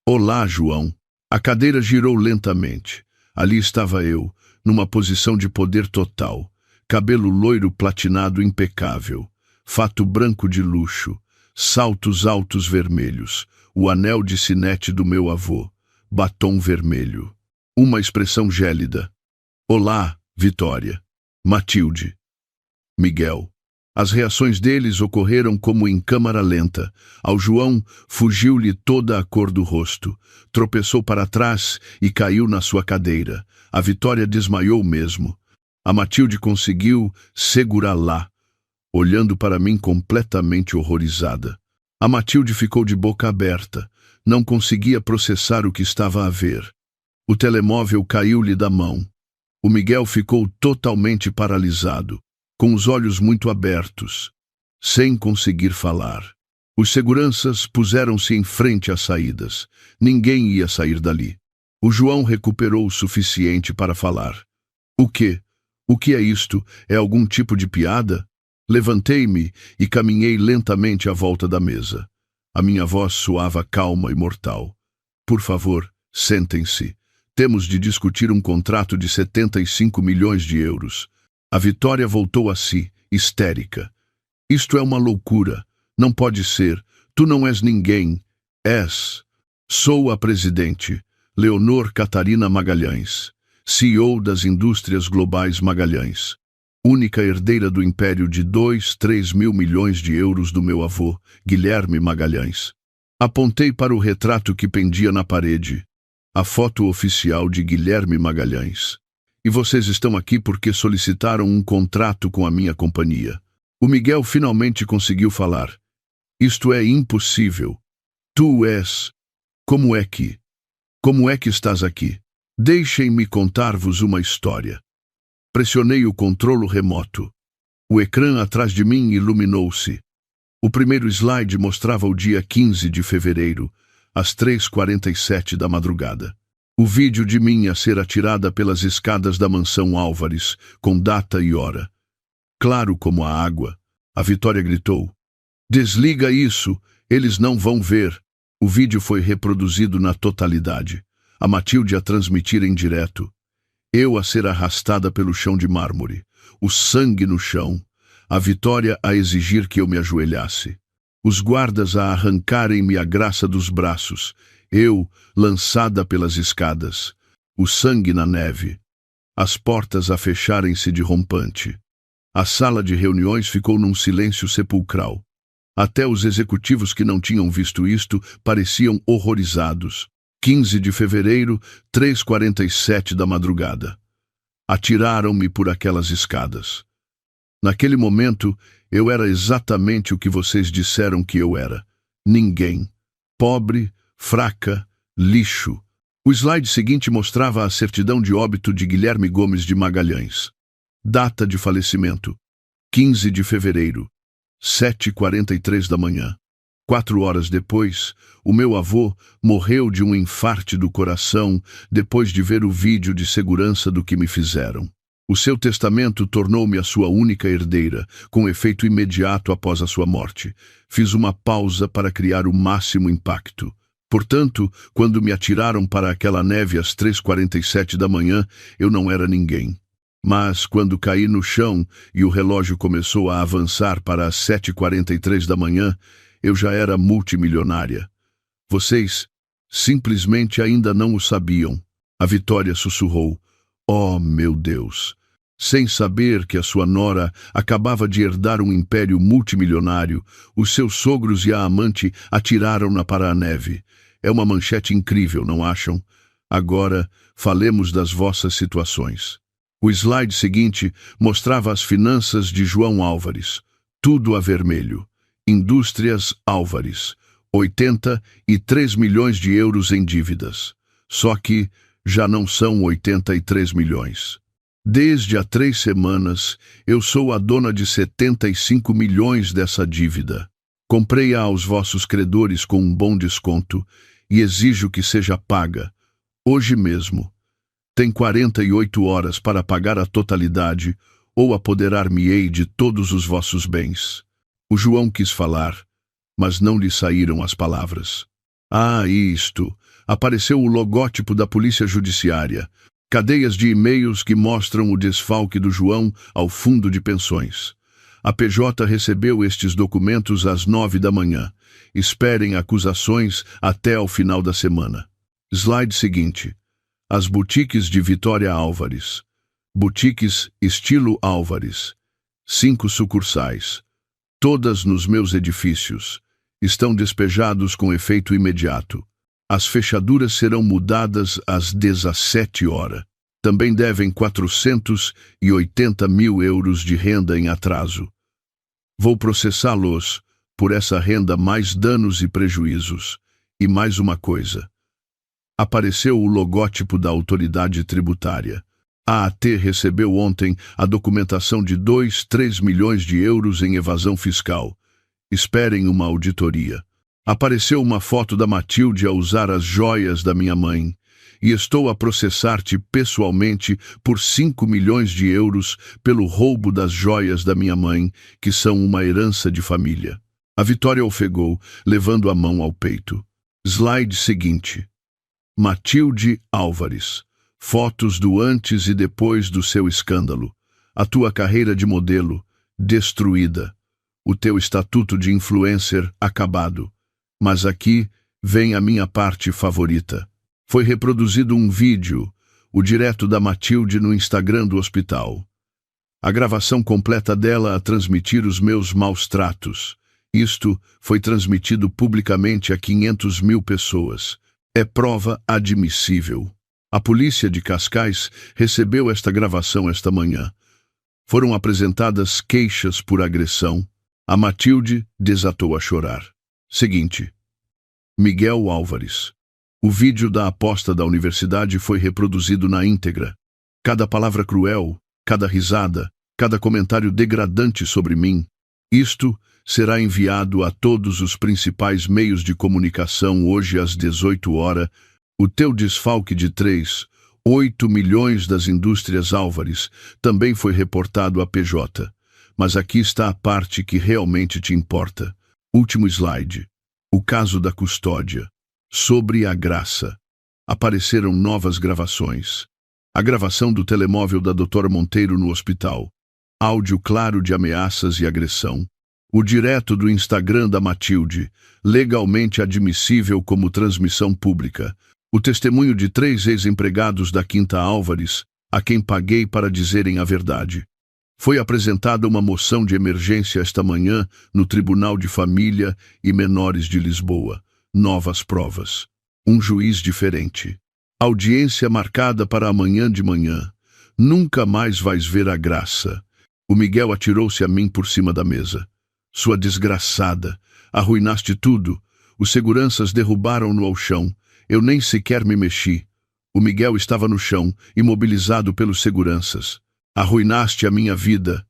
Olá, João. A cadeira girou lentamente. Ali estava eu, numa posição de poder total. Cabelo loiro platinado impecável. Fato branco de luxo. Saltos altos vermelhos. O anel de sinete do meu avô. Batom vermelho. Uma expressão gélida. Olá, Vitória. Matilde. Miguel. As reações deles ocorreram como em câmara lenta. Ao João, fugiu-lhe toda a cor do rosto. Tropeçou para trás e caiu na sua cadeira. A Vitória desmaiou mesmo. A Matilde conseguiu segurá-la, olhando para mim completamente horrorizada. A Matilde ficou de boca aberta. Não conseguia processar o que estava a ver. O telemóvel caiu-lhe da mão. O Miguel ficou totalmente paralisado, com os olhos muito abertos, sem conseguir falar. Os seguranças puseram-se em frente às saídas. Ninguém ia sair dali. O João recuperou o suficiente para falar. O quê? O que é isto? É algum tipo de piada? Levantei-me e caminhei lentamente à volta da mesa. A minha voz soava calma e mortal. Por favor, sentem-se. Temos de discutir um contrato de 75 milhões de euros. A Vitória voltou a si, histérica. Isto é uma loucura. Não pode ser. Tu não és ninguém. És. Sou a presidente, Leonor Catarina Magalhães, CEO das Indústrias Globais Magalhães. Única herdeira do império de 2-3 mil milhões de euros do meu avô, Guilherme Magalhães. Apontei para o retrato que pendia na parede. A foto oficial de Guilherme Magalhães. E vocês estão aqui porque solicitaram um contrato com a minha companhia. O Miguel finalmente conseguiu falar. Isto é impossível. Tu és... Como é que estás aqui? Deixem-me contar-vos uma história. Pressionei o controlo remoto. O ecrã atrás de mim iluminou-se. O primeiro slide mostrava o dia 15 de fevereiro, às 3h47 da madrugada. O vídeo de mim a ser atirada pelas escadas da mansão Álvares, com data e hora. Claro como a água. A Vitória gritou. Desliga isso, eles não vão ver. O vídeo foi reproduzido na totalidade. A Matilde a transmitir em direto. Eu a ser arrastada pelo chão de mármore. O sangue no chão. A Vitória a exigir que eu me ajoelhasse. Os guardas a arrancarem-me a graça dos braços. Eu, lançada pelas escadas. O sangue na neve. As portas a fecharem-se de rompante. A sala de reuniões ficou num silêncio sepulcral. Até os executivos que não tinham visto isto pareciam horrorizados. 15 de fevereiro, 3h47 da madrugada. Atiraram-me por aquelas escadas. Naquele momento, eu era exatamente o que vocês disseram que eu era. Ninguém. Pobre, fraca, lixo. O slide seguinte mostrava a certidão de óbito de Guilherme Gomes de Magalhães. Data de falecimento: 15 de fevereiro, 7h43 da manhã. 4 horas depois, o meu avô morreu de um infarte do coração depois de ver o vídeo de segurança do que me fizeram. O seu testamento tornou-me a sua única herdeira, com efeito imediato após a sua morte. Fiz uma pausa para criar o máximo impacto. Portanto, quando me atiraram para aquela neve às 3h47 da manhã, eu não era ninguém. Mas, quando caí no chão e o relógio começou a avançar para as 7h43 da manhã, eu já era multimilionária. Vocês simplesmente ainda não o sabiam. A Vitória sussurrou. Oh, meu Deus! Sem saber que a sua nora acabava de herdar um império multimilionário, os seus sogros e a amante atiraram-na para a neve. É uma manchete incrível, não acham? Agora, falemos das vossas situações. O slide seguinte mostrava as finanças de João Álvares. Tudo a vermelho. Indústrias Álvares. 83 milhões de euros em dívidas. Só que já não são 83 milhões. Desde há 3 semanas, eu sou a dona de 75 milhões dessa dívida. Comprei-a aos vossos credores com um bom desconto e exijo que seja paga, hoje mesmo. Tem 48 horas para pagar a totalidade ou apoderar-me-ei de todos os vossos bens. O João quis falar, mas não lhe saíram as palavras. Ah, isto! Apareceu o logótipo da Polícia Judiciária. Cadeias de e-mails que mostram o desfalque do João ao fundo de pensões. A PJ recebeu estes documentos às 9 da manhã. Esperem acusações até ao final da semana. Slide seguinte. As boutiques de Vitória Álvares. Boutiques estilo Álvares. 5 sucursais. Todas nos meus edifícios. Estão despejados com efeito imediato. As fechaduras serão mudadas às 17 horas. Também devem 480 mil euros de renda em atraso. Vou processá-los por essa renda mais danos e prejuízos. E mais uma coisa. Apareceu o logótipo da autoridade tributária. A AT recebeu ontem a documentação de 3 milhões de euros em evasão fiscal. Esperem uma auditoria. Apareceu uma foto da Matilde a usar as joias da minha mãe. E estou a processar-te pessoalmente por 5 milhões de euros pelo roubo das joias da minha mãe, que são uma herança de família. A Vitória ofegou, levando a mão ao peito. Slide seguinte. Matilde Álvares. Fotos do antes e depois do seu escândalo. A tua carreira de modelo, destruída. O teu estatuto de influencer, acabado. Mas aqui vem a minha parte favorita. Foi reproduzido um vídeo, o direto da Matilde no Instagram do hospital. A gravação completa dela a transmitir os meus maus tratos. Isto foi transmitido publicamente a 500 mil pessoas. É prova admissível. A polícia de Cascais recebeu esta gravação esta manhã. Foram apresentadas queixas por agressão. A Matilde desatou a chorar. Seguinte. Miguel Álvares. O vídeo da aposta da universidade foi reproduzido na íntegra. Cada palavra cruel, cada risada, cada comentário degradante sobre mim. Isto será enviado a todos os principais meios de comunicação hoje às 18 horas. O teu desfalque de 8 milhões das indústrias Álvares também foi reportado à PJ. Mas aqui está a parte que realmente te importa. Último slide. O caso da custódia. Sobre a Graça. Apareceram novas gravações. A gravação do telemóvel da Dra. Monteiro no hospital. Áudio claro de ameaças e agressão. O direto do Instagram da Matilde, legalmente admissível como transmissão pública. O testemunho de 3 ex-empregados da Quinta Álvares, a quem paguei para dizerem a verdade. Foi apresentada uma moção de emergência esta manhã no Tribunal de Família e Menores de Lisboa. Novas provas. Um juiz diferente. Audiência marcada para amanhã de manhã. Nunca mais vais ver a Graça. O Miguel atirou-se a mim por cima da mesa. Sua desgraçada. Arruinaste tudo. Os seguranças derrubaram-no ao chão. Eu nem sequer me mexi. O Miguel estava no chão, imobilizado pelos seguranças. Arruinaste a minha vida.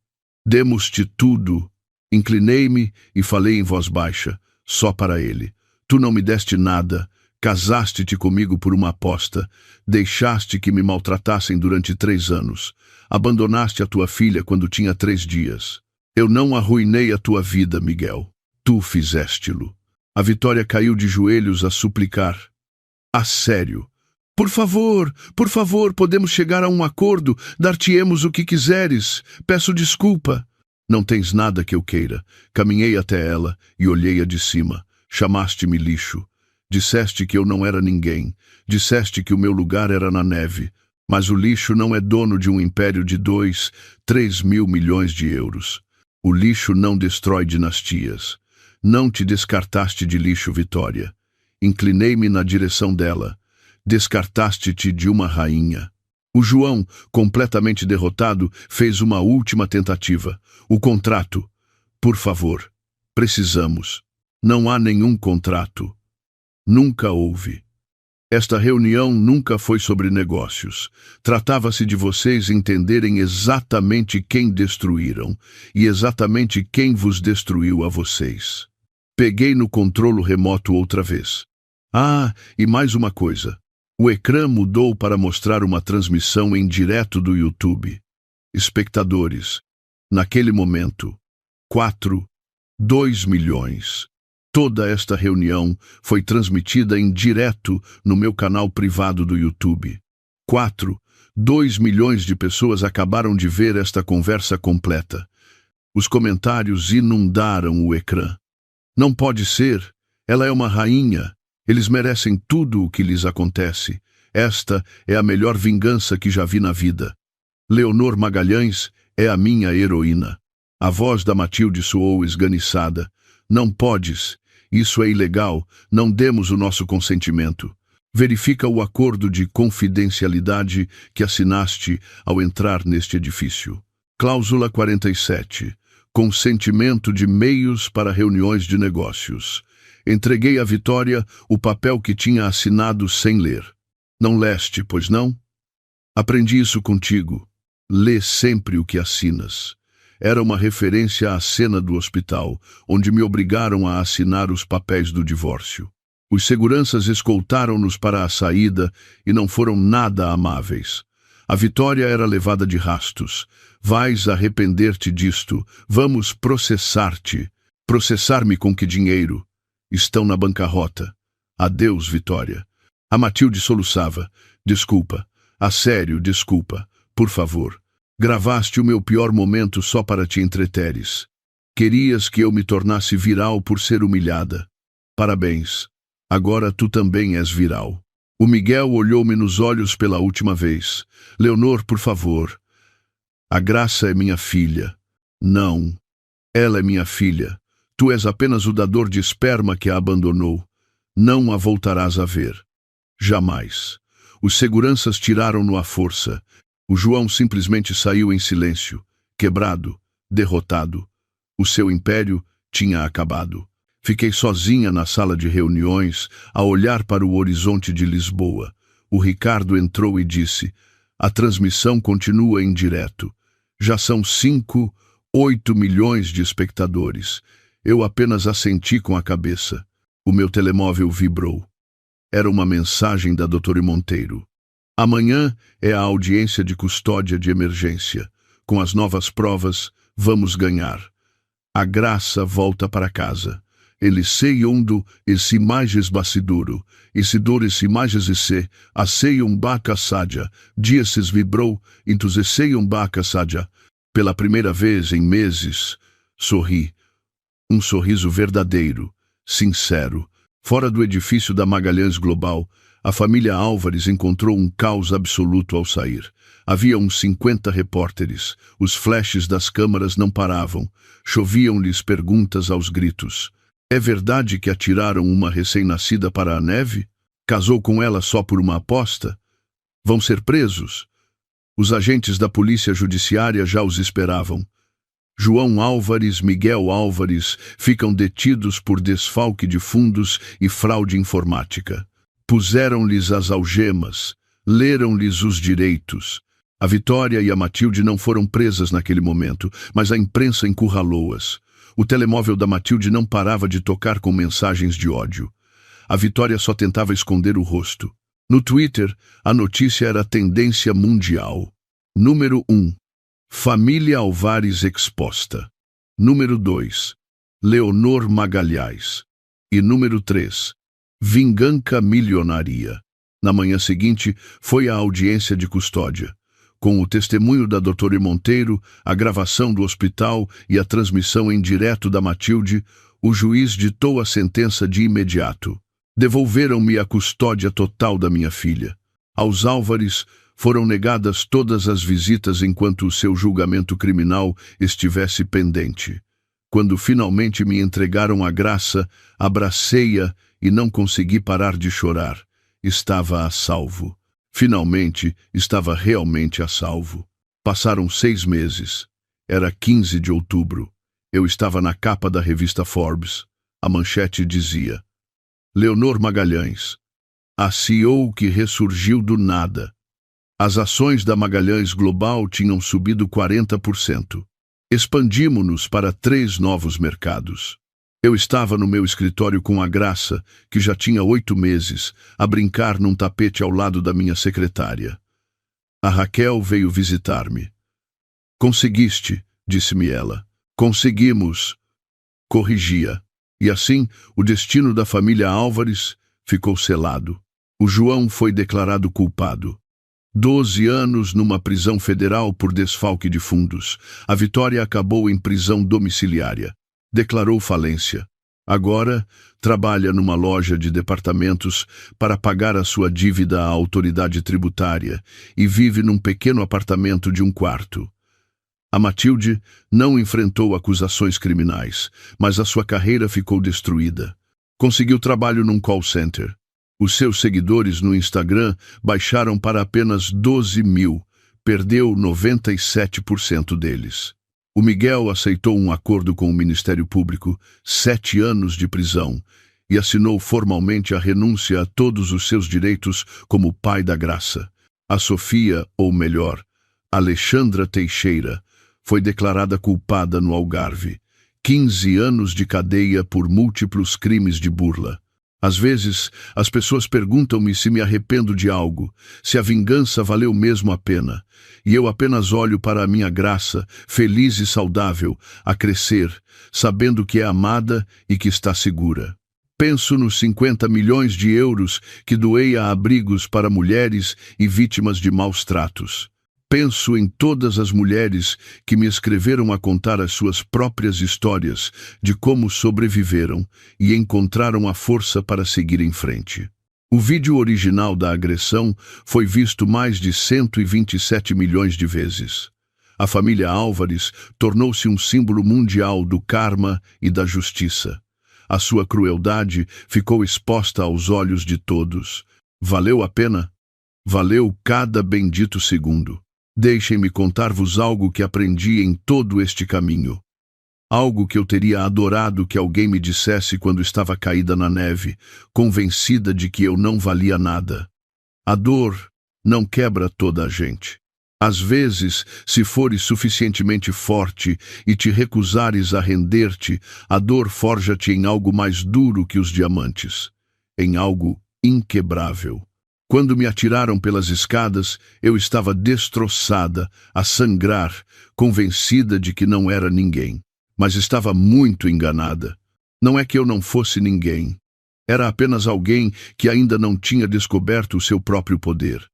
Demos-te tudo. Inclinei-me e falei em voz baixa, só para ele. Tu não me deste nada. Casaste-te comigo por uma aposta. Deixaste que me maltratassem durante 3 anos. Abandonaste a tua filha quando tinha 3 dias. Eu não arruinei a tua vida, Miguel. Tu fizeste-lo. A Vitória caiu de joelhos a suplicar. A sério. Por favor, podemos chegar a um acordo, dar-te-emos o que quiseres. Peço desculpa. Não tens nada que eu queira. Caminhei até ela e olhei-a de cima. Chamaste-me lixo. Disseste que eu não era ninguém. Disseste que o meu lugar era na neve. Mas o lixo não é dono de um império de 2, 3 mil milhões de euros. O lixo não destrói dinastias. Não te descartaste de lixo, Vitória. Inclinei-me na direção dela. Descartaste-te de uma rainha. O João, completamente derrotado, fez uma última tentativa. O contrato. Por favor. Precisamos. Não há nenhum contrato. Nunca houve. Esta reunião nunca foi sobre negócios. Tratava-se de vocês entenderem exatamente quem destruíram e exatamente quem vos destruiu a vocês. Peguei no controlo remoto outra vez. Ah, e mais uma coisa. O ecrã mudou para mostrar uma transmissão em direto do YouTube. Espectadores. Naquele momento. 2 milhões. Toda esta reunião foi transmitida em direto no meu canal privado do YouTube. 2 milhões de pessoas acabaram de ver esta conversa completa. Os comentários inundaram o ecrã. Não pode ser. Ela é uma rainha. Eles merecem tudo o que lhes acontece. Esta é a melhor vingança que já vi na vida. Leonor Magalhães é a minha heroína. A voz da Matilde soou esganiçada. Não podes. Isso é ilegal. Não demos o nosso consentimento. Verifica o acordo de confidencialidade que assinaste ao entrar neste edifício. Cláusula 47. Consentimento de meios para reuniões de negócios. Entreguei à Vitória o papel que tinha assinado sem ler. Não leste, pois não? Aprendi isso contigo. Lê sempre o que assinas. Era uma referência à cena do hospital, onde me obrigaram a assinar os papéis do divórcio. Os seguranças escoltaram-nos para a saída e não foram nada amáveis. A Vitória era levada de rastos. Vais arrepender-te disto. Vamos processar-te. Processar-me com que dinheiro? Estão na bancarrota. Adeus, Vitória. A Matilde soluçava. Desculpa. A sério, desculpa. Por favor. Gravaste o meu pior momento só para te entreteres. Querias que eu me tornasse viral por ser humilhada. Parabéns. Agora tu também és viral. O Miguel olhou-me nos olhos pela última vez. Leonor, por favor. A Graça é minha filha. Não. Ela é minha filha. Tu és apenas o dador de esperma que a abandonou. Não a voltarás a ver. Jamais. Os seguranças tiraram-no à força. O João simplesmente saiu em silêncio, quebrado, derrotado. O seu império tinha acabado. Fiquei sozinha na sala de reuniões, a olhar para o horizonte de Lisboa. O Ricardo entrou e disse: a transmissão continua em direto. Já são 8 milhões de espectadores. Eu apenas assenti com a cabeça. O meu telemóvel vibrou. Era uma mensagem da doutora Monteiro. Amanhã é a audiência de custódia de emergência. Com as novas provas, vamos ganhar. A Graça volta para casa. Ele sei onde esse imagens bastiduro, esse dor esse imagens esse, asseiam baca sádia, dias vibrou, intus esseiam baca sádia. Pela primeira vez em meses, sorri. Um sorriso verdadeiro, sincero. Fora do edifício da Magalhães Global, a família Álvares encontrou um caos absoluto ao sair. Havia uns 50 repórteres. Os flashes das câmaras não paravam. Choviam-lhes perguntas aos gritos. É verdade que atiraram uma recém-nascida para a neve? Casou com ela só por uma aposta? Vão ser presos? Os agentes da polícia judiciária já os esperavam. João Álvares, Miguel Álvares ficam detidos por desfalque de fundos e fraude informática. Puseram-lhes as algemas, leram-lhes os direitos. A Vitória e a Matilde não foram presas naquele momento, mas a imprensa encurralou-as. O telemóvel da Matilde não parava de tocar com mensagens de ódio. A Vitória só tentava esconder o rosto. No Twitter, a notícia era tendência mundial. Número 1. Família Álvares exposta. Número 2. Leonor Magalhães. E número 3. Vingança milionária. Na manhã seguinte, foi a audiência de custódia. Com o testemunho da doutora Monteiro, a gravação do hospital e a transmissão em direto da Matilde, o juiz ditou a sentença de imediato. Devolveram-me a custódia total da minha filha. Aos Álvares Foram negadas todas as visitas enquanto o seu julgamento criminal estivesse pendente. Quando finalmente me entregaram a graça, abracei-a e não consegui parar de chorar. Estava a salvo. Finalmente, estava realmente a salvo. Passaram 6 meses. Era 15 de outubro. Eu estava na capa da revista Forbes. A manchete dizia: Leonor Magalhães, a CEO que ressurgiu do nada. As ações da Magalhães Global tinham subido 40%. Expandimos-nos para 3 novos mercados. Eu estava no meu escritório com a Graça, que já tinha 8 meses, a brincar num tapete ao lado da minha secretária. A Raquel veio visitar-me. Conseguiste, disse-me ela. Conseguimos. Corrigia. E assim, o destino da família Álvares ficou selado. O João foi declarado culpado. 12 anos numa prisão federal por desfalque de fundos. A Vitória acabou em prisão domiciliária. Declarou falência. Agora, trabalha numa loja de departamentos para pagar a sua dívida à autoridade tributária e vive num pequeno apartamento de 1 quarto. A Matilde não enfrentou acusações criminais, mas a sua carreira ficou destruída. Conseguiu trabalho num call center. Os seus seguidores no Instagram baixaram para apenas 12 mil. Perdeu 97% deles. O Miguel aceitou um acordo com o Ministério Público, 7 anos de prisão, e assinou formalmente a renúncia a todos os seus direitos como pai da Graça. A Sofia, ou melhor, Alexandra Teixeira, foi declarada culpada no Algarve. 15 anos de cadeia por múltiplos crimes de burla. Às vezes, as pessoas perguntam-me se me arrependo de algo, se a vingança valeu mesmo a pena, e eu apenas olho para a minha Graça, feliz e saudável, a crescer, sabendo que é amada e que está segura. Penso nos 50 milhões de euros que doei a abrigos para mulheres e vítimas de maus tratos. Penso em todas as mulheres que me escreveram a contar as suas próprias histórias de como sobreviveram e encontraram a força para seguir em frente. O vídeo original da agressão foi visto mais de 127 milhões de vezes. A família Álvares tornou-se um símbolo mundial do karma e da justiça. A sua crueldade ficou exposta aos olhos de todos. Valeu a pena? Valeu cada bendito segundo. Deixem-me contar-vos algo que aprendi em todo este caminho. Algo que eu teria adorado que alguém me dissesse quando estava caída na neve, convencida de que eu não valia nada. A dor não quebra toda a gente. Às vezes, se fores suficientemente forte e te recusares a render-te, a dor forja-te em algo mais duro que os diamantes, em algo inquebrável. Quando me atiraram pelas escadas, eu estava destroçada, a sangrar, convencida de que não era ninguém. Mas estava muito enganada. Não é que eu não fosse ninguém. Era apenas alguém que ainda não tinha descoberto o seu próprio poder.